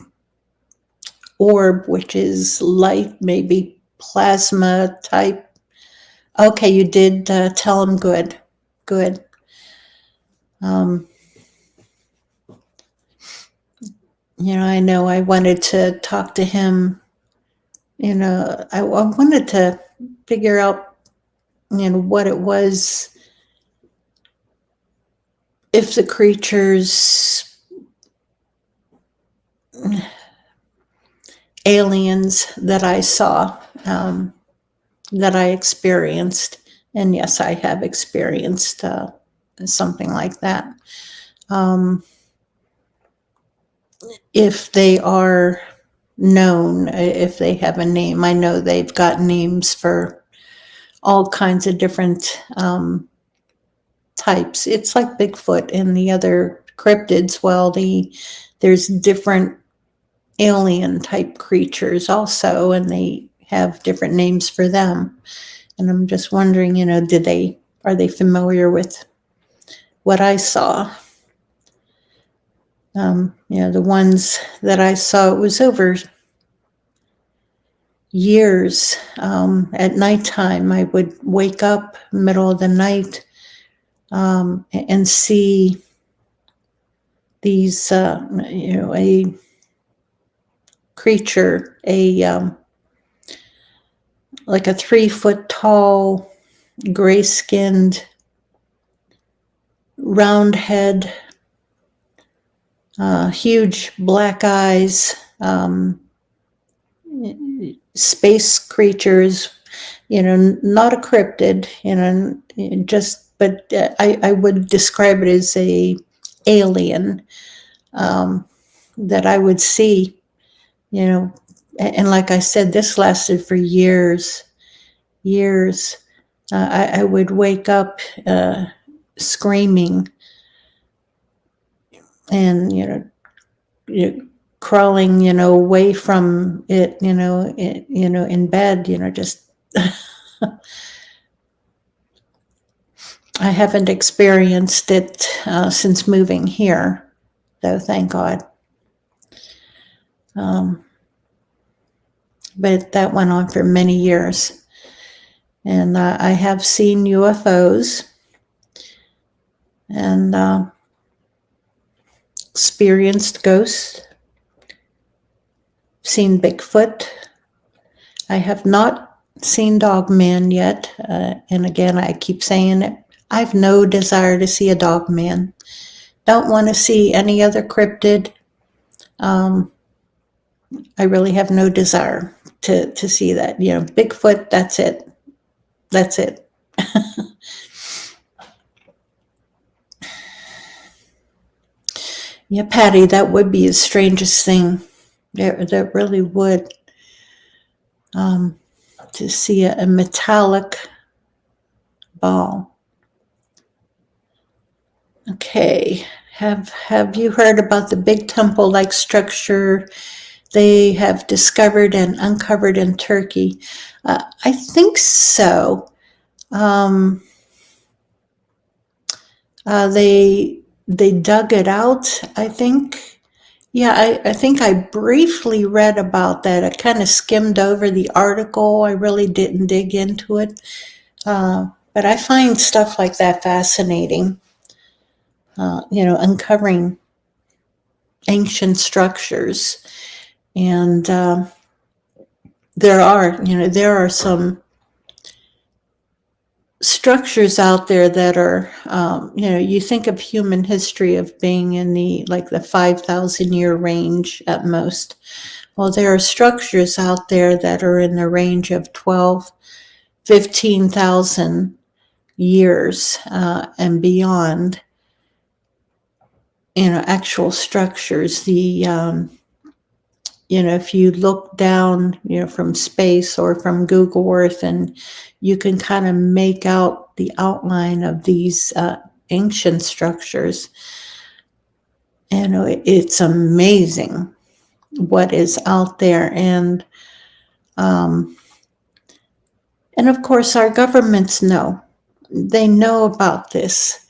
orb, which is light, maybe plasma type. Okay, you did tell him. Good. I know I wanted to talk to him. I wanted to figure out, what it was, if the creatures, aliens that I saw, that I experienced, and yes, I have experienced something like that. If they are known, if they have a name. I know they've got names for all kinds of different types. It's like Bigfoot and the other cryptids. Well, there's different alien type creatures also, and they have different names for them. And I'm just wondering, are they familiar with what I saw? The ones that I saw, it was over years. At nighttime, I would wake up middle of the night and see these, a creature, like a 3-foot tall, gray-skinned, round head, huge black eyes, space creatures, not a cryptid, but I would describe it as a alien that I would see, and like I said, this lasted for years. I would wake up screaming and, crawling, away from it, in bed, just, I haven't experienced it since moving here, though, thank God. But that went on for many years. And I have seen UFOs and experienced ghosts, seen Bigfoot. I have not seen Dogman yet. And again, I keep saying it. I have no desire to see a Dogman. Don't want to see any other cryptid. I really have no desire to see that. Bigfoot, that's it. That's it. Yeah, Patty, that would be the strangest thing. That really would. To see a metallic ball. Okay. Have you heard about the big temple-like structure they have discovered and uncovered in Turkey. I think so. Um, they dug it out, I think. Yeah, I think I briefly read about that. I kind of skimmed over the article. I really didn't dig into it. But I find stuff like that fascinating, uncovering ancient structures. And there are some structures out there that are, you think of human history of being in the 5,000 year range at most. Well, there are structures out there that are in the range of 12, 15,000 years and beyond. Actual structures. If you look down, from space or from Google Earth, and you can kind of make out the outline of these ancient structures. It's amazing what is out there. And of course, our governments know. They know about this.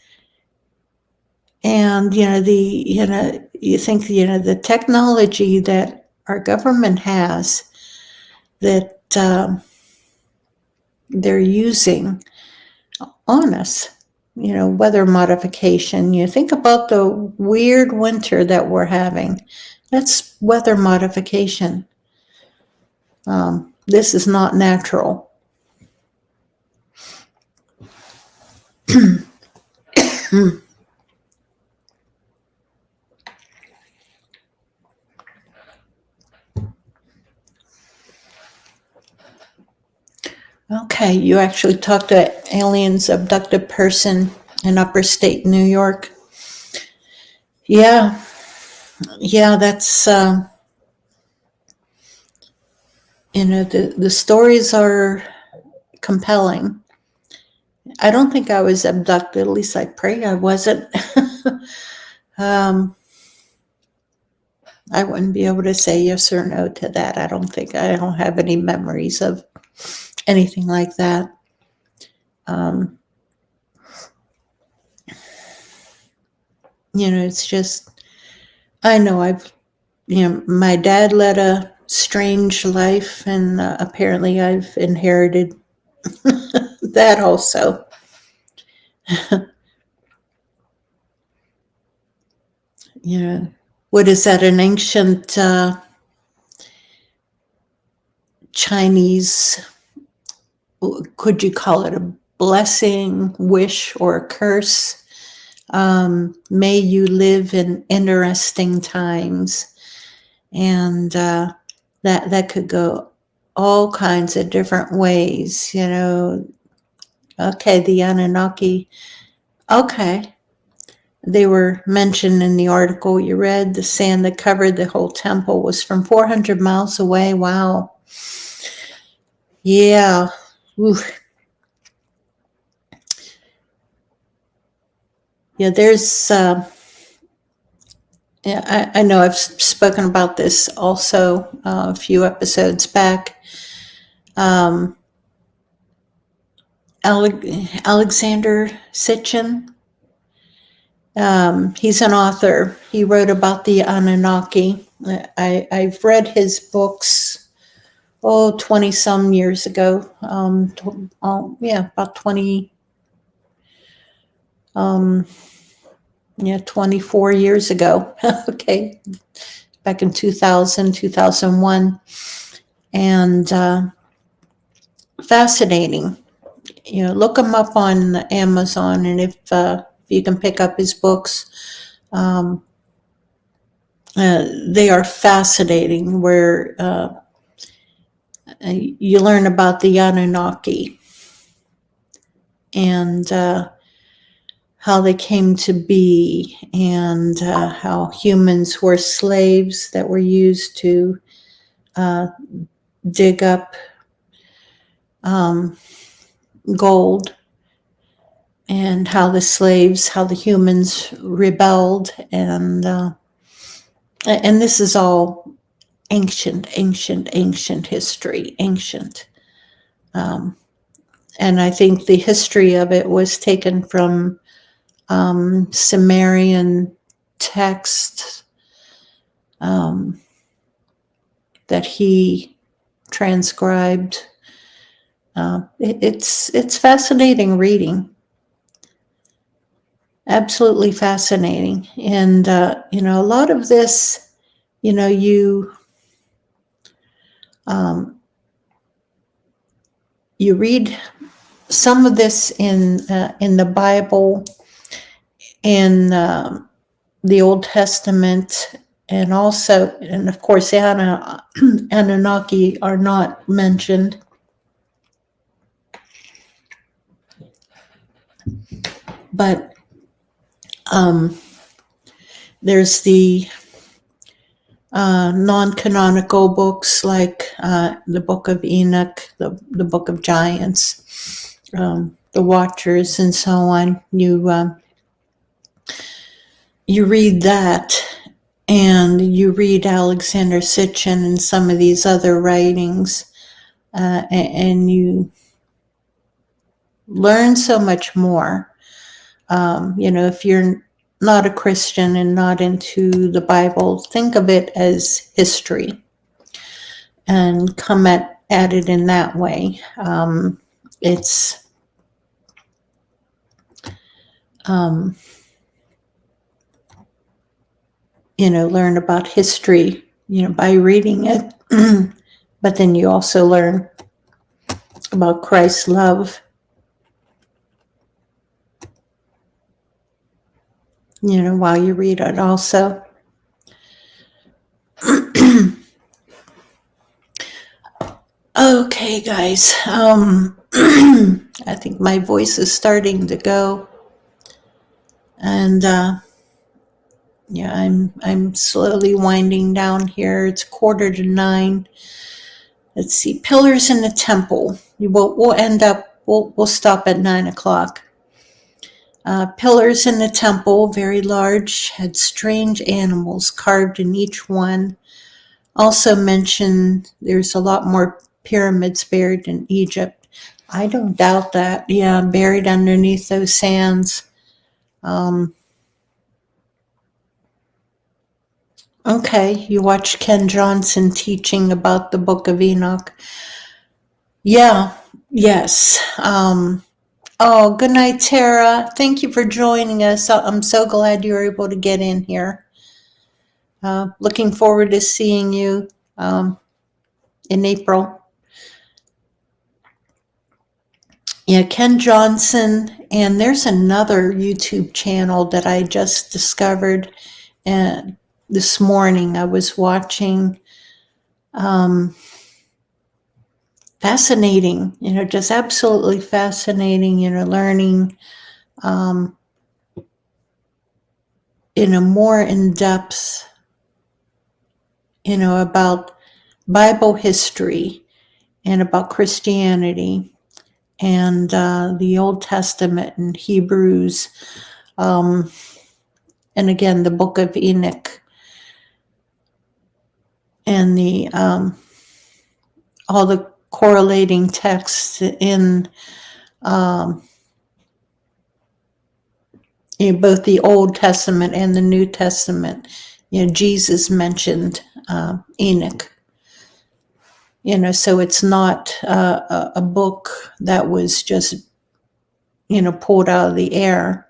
And, you think, the technology that our government has that they're using on us, weather modification. You think about the weird winter that we're having. That's weather modification. This is not natural. Okay, you actually talked to aliens abducted person in upper state New York. Yeah, that's the stories are compelling. I don't think I was abducted. At least I pray I wasn't. I wouldn't be able to say yes or no to that. I don't think. I don't have any memories of anything like that. It's just, I know my dad led a strange life, and apparently I've inherited that also. What is that? An ancient Chinese, could you call it a blessing, wish, or a curse? May you live in interesting times. And that could go all kinds of different ways, Okay, the Anunnaki. Okay. They were mentioned in the article you read. The sand that covered the whole temple was from 400 miles away. Wow. Yeah. Oof. Yeah, there's, I know I've spoken about this also a few episodes back. Alexander Sitchin. He's an author. He wrote about the Anunnaki. I've read his books, 20 some years ago. About 20, 24 years ago. Okay. Back in 2000, 2001. And fascinating. Look him up on Amazon, and if you can pick up his books, they are fascinating, where you learn about the Anunnaki and how they came to be, and how humans were slaves that were used to dig up gold, and how the humans rebelled, and this is all ancient history, ancient. And I think the history of it was taken from Sumerian texts that he transcribed. It's fascinating reading, absolutely fascinating. And a lot of this, you read some of this in the Bible, in the Old Testament, and also, and of course, Anunnaki are not mentioned. But there's the non-canonical books like the Book of Enoch, the Book of Giants, the Watchers, and so on. You read that, and you read Alexander Sitchin and some of these other writings, and you learn so much more. If you're not a Christian and not into the Bible, think of it as history and come at it in that way. It's learn about history, by reading it, but then you also learn about Christ's love, while you read it also. Okay, guys. I think my voice is starting to go, and I'm slowly winding down here. It's 8:45. Let's see. Pillars in the temple. We'll end up. We'll stop at 9:00. Pillars in the temple, very large, had strange animals carved in each one. Also mentioned there's a lot more pyramids buried in Egypt. I don't doubt that. Yeah, buried underneath those sands. Okay, you watched Ken Johnson teaching about the Book of Enoch. Yeah, yes. Oh, good night, Tara. Thank you for joining us. I'm so glad you were able to get in here. Looking forward to seeing you in April. Yeah, Ken Johnson, and there's another YouTube channel that I just discovered this morning. I was watching. Fascinating, just absolutely fascinating, learning more in depth, about Bible history and about Christianity and the Old Testament and Hebrews, and again, the Book of Enoch and the all the correlating texts in both the Old Testament and the New Testament. Jesus mentioned Enoch. So it's not a book that was just, pulled out of the air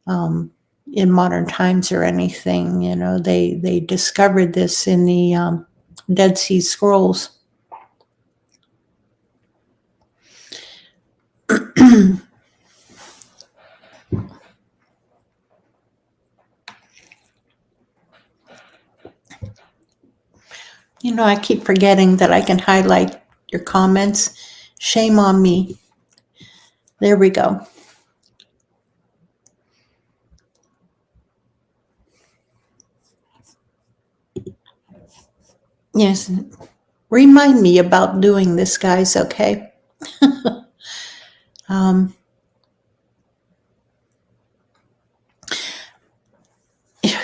in modern times or anything. They discovered this in the Dead Sea Scrolls. I keep forgetting that I can highlight your comments. Shame on me. There we go. Yes. Remind me about doing this, guys, okay?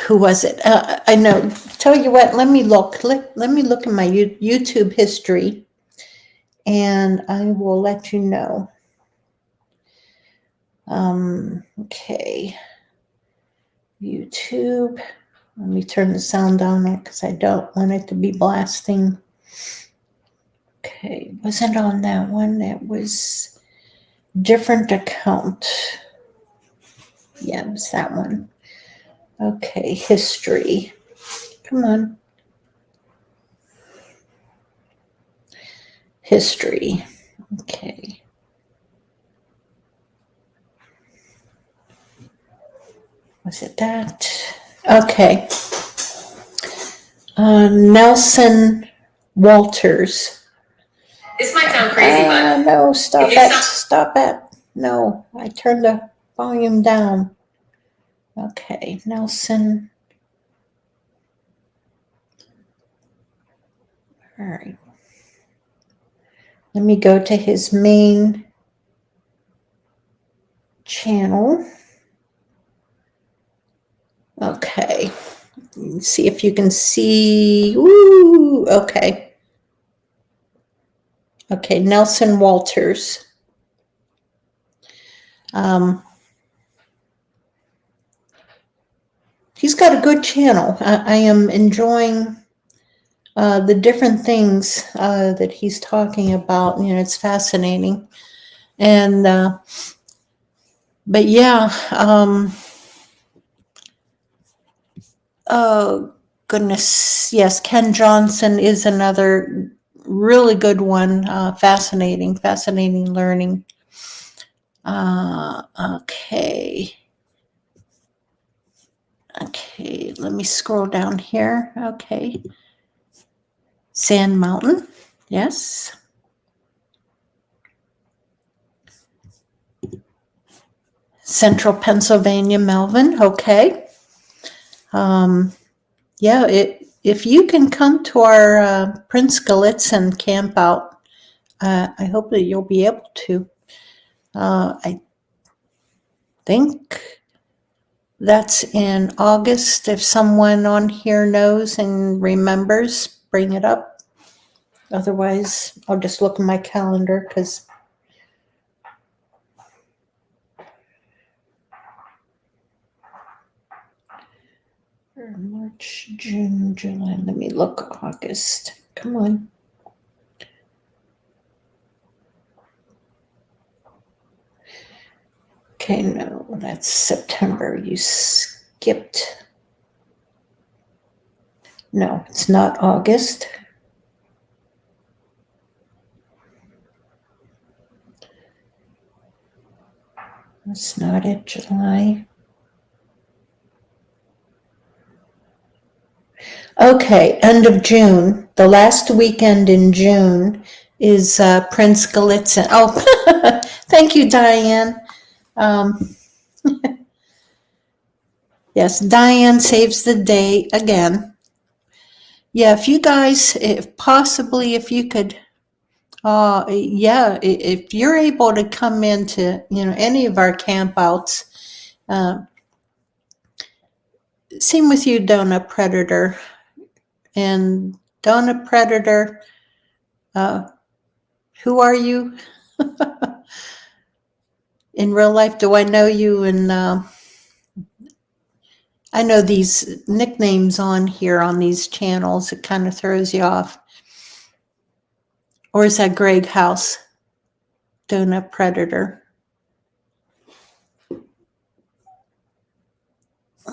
who was it? I know. Tell you what, let me look. Let me look in my YouTube history, and I will let you know. Okay. YouTube. Let me turn the sound down because I don't want it to be blasting. Okay, wasn't on that one. That was different account. Yeah, it was that one. Okay, history. Come on. History. Okay. Was it that? Okay. Nelson Walters. This might sound crazy, but no, stop it. Stop it. No, I turned the volume down. Okay, Nelson. All right. Let me go to his main channel. Okay. See if you can see. Ooh, okay. Okay, Nelson Walters. He's got a good channel. I am enjoying the different things that he's talking about. You know, it's fascinating. And, but yeah, oh goodness, yes, Ken Johnson is another really good one. Fascinating learning. Okay, let me scroll down here. Okay, Sand Mountain, yes. Central Pennsylvania, Melvin, okay. Yeah, if you can come to our Prince Gallitzin camp out, I hope that you'll be able to. I think that's in August. If someone on here knows and remembers, bring it up. Otherwise, I'll just look in my calendar because March, June, July. Let me look. August. Come on. Okay, no, that's September. You skipped. No, it's not August. That's not it. July. Okay, end of June. The last weekend in June is Prince Gallitzin. Oh, thank you, Diane. Yes, Diane saves the day again. Yeah, if you guys, if you could, yeah, if you're able to come into, any of our campouts, same with you, Donut Predator. And Donut Predator, who are you? In real life, do I know you? And I know these nicknames on here on these channels, it kind of throws you off. Or is that Greg House, Donut Predator?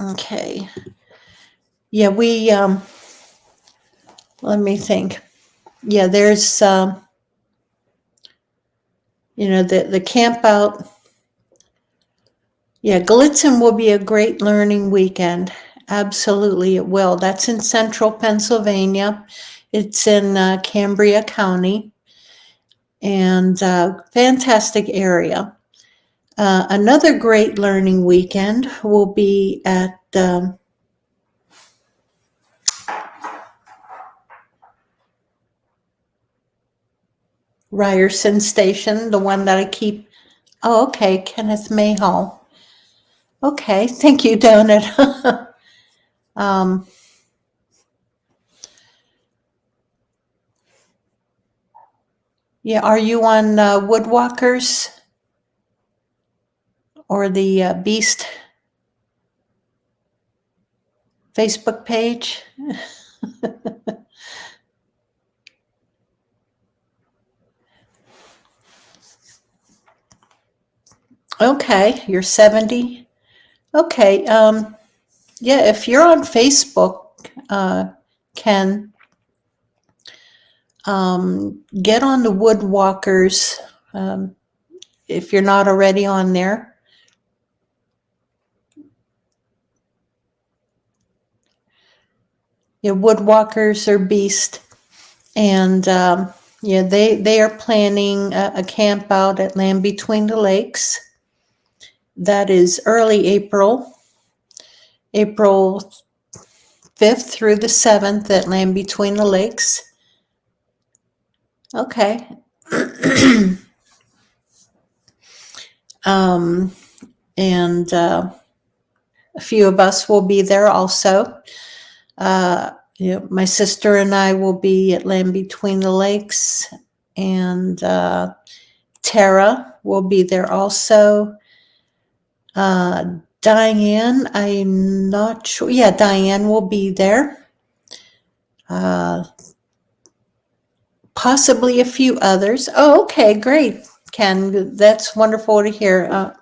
Okay. Yeah, we, let me think. Yeah, there's, the camp out. Yeah, Gallitzin will be a great learning weekend. Absolutely, it will. That's in central Pennsylvania. It's in Cambria County. And fantastic area. Another great learning weekend will be at Ryerson Station, the one that I keep. Oh, okay, Kenneth Mayhall. Okay, thank you, Donut. Um, yeah, are you on Woodwalkers or the Beast Facebook page? Okay, you're 70. Okay, yeah, if you're on Facebook, Ken, get on the Woodwalkers if you're not already on there. Yeah, Woodwalkers or Beast, and yeah, they are planning a camp out at Land Between the Lakes. That is early April, April 5th through the 7th at Land Between the Lakes. Okay. And a few of us will be there also. My sister and I will be at Land Between the Lakes, and Tara will be there also. Diane, I'm not sure. Yeah, Diane will be there. Possibly a few others. Oh, okay, great, Ken. That's wonderful to hear.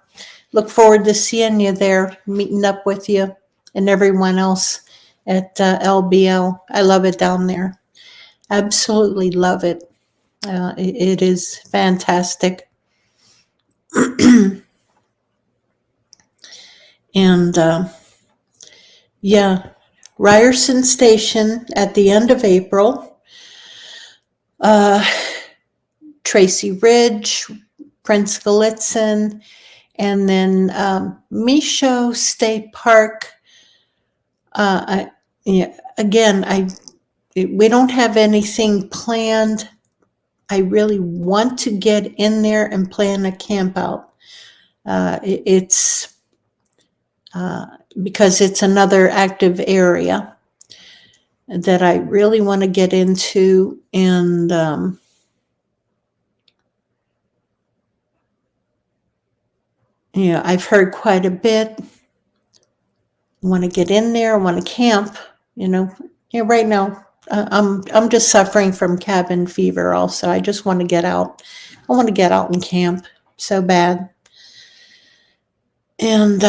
Look forward to seeing you there, meeting up with you and everyone else at LBL. I love it down there. Absolutely love it. It is fantastic. And yeah, Ryerson Station at the end of April. Tracy Ridge, Prince Gallitzin, and then Micho State Park. Again, we don't have anything planned. I really want to get in there and plan a camp out. It's because it's another active area that I really want to get into, and I've heard quite a bit. I want to get in there. I want to camp. Right now I'm just suffering from cabin fever. Also, I just want to get out. I want to get out and camp so bad. And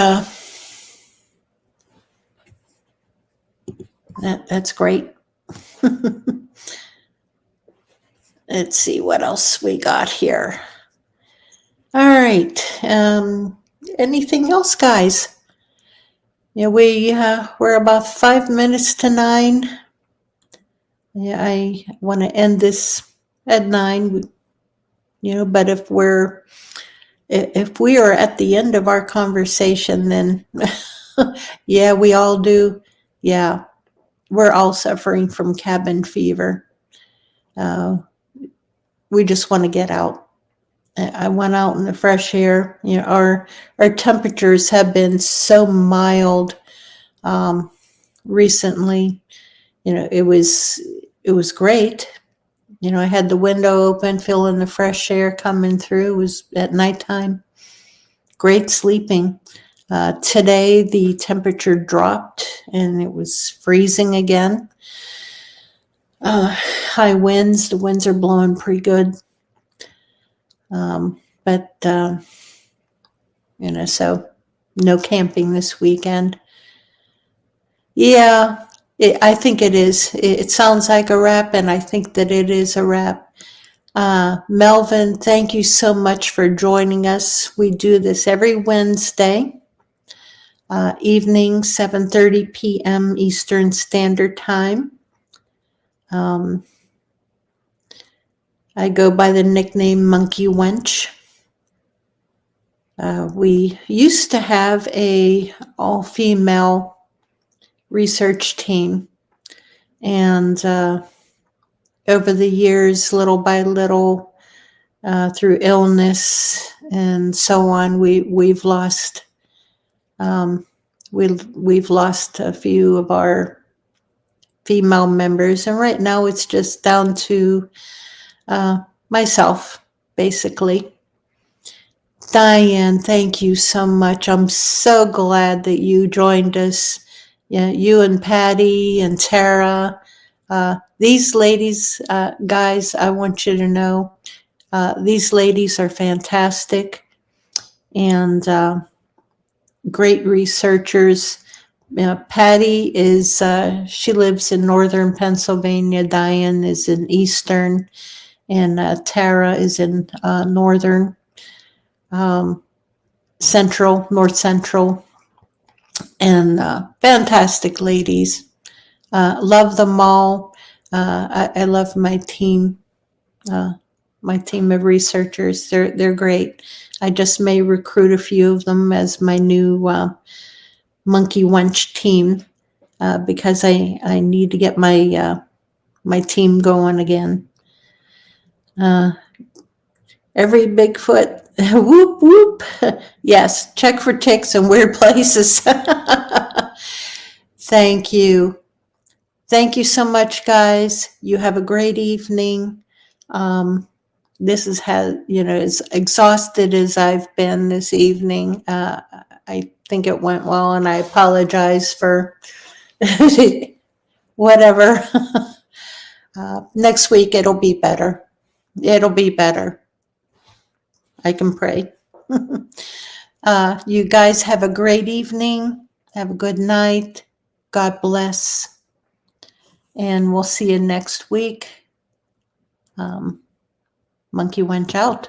that's great. Let's see what else we got here. All right. Anything else, guys? We're about 5 minutes to 9. Yeah, I want to end this at 9. But if we are at the end of our conversation, then yeah, we all do. Yeah, we're all suffering from cabin fever. We just want to get out. I went out in the fresh air. Our temperatures have been so mild recently. It was great. I had the window open, feeling the fresh air coming through. It was at nighttime. Great sleeping. Today, the temperature dropped and it was freezing again. High winds. The winds are blowing pretty good. But so no camping this weekend. Yeah, I think it is. It sounds like a wrap, and I think that it is a wrap. Melvin, thank you so much for joining us. We do this every Wednesday evening, 7:30 p.m. Eastern Standard Time. I go by the nickname Monkey Wench. We used to have a all-female research team, and over the years, little by little, through illness and so on, we've lost we've lost a few of our female members, and right now it's just down to myself, basically. Diane, thank you so much. I'm so glad that you joined us. Yeah, you and Patty and Tara. These ladies, guys, I want you to know, these ladies are fantastic and great researchers. Patty is, she lives in northern Pennsylvania. Diane is in eastern, and Tara is in northern, central, north central, and fantastic ladies. Love them all. I love my team. My team of researchers. They're great. I just may recruit a few of them as my new Monkey Wench team because I need to get my my team going again. Every Bigfoot, whoop whoop. Yes, check for ticks in weird places. Thank you. Thank you so much, guys. You have a great evening. This is as exhausted as I've been this evening. I think it went well, and I apologize for whatever. Next week, it'll be better. It'll be better. I can pray. You guys have a great evening. Have a good night. God bless. And we'll see you next week. Monkey Wench out.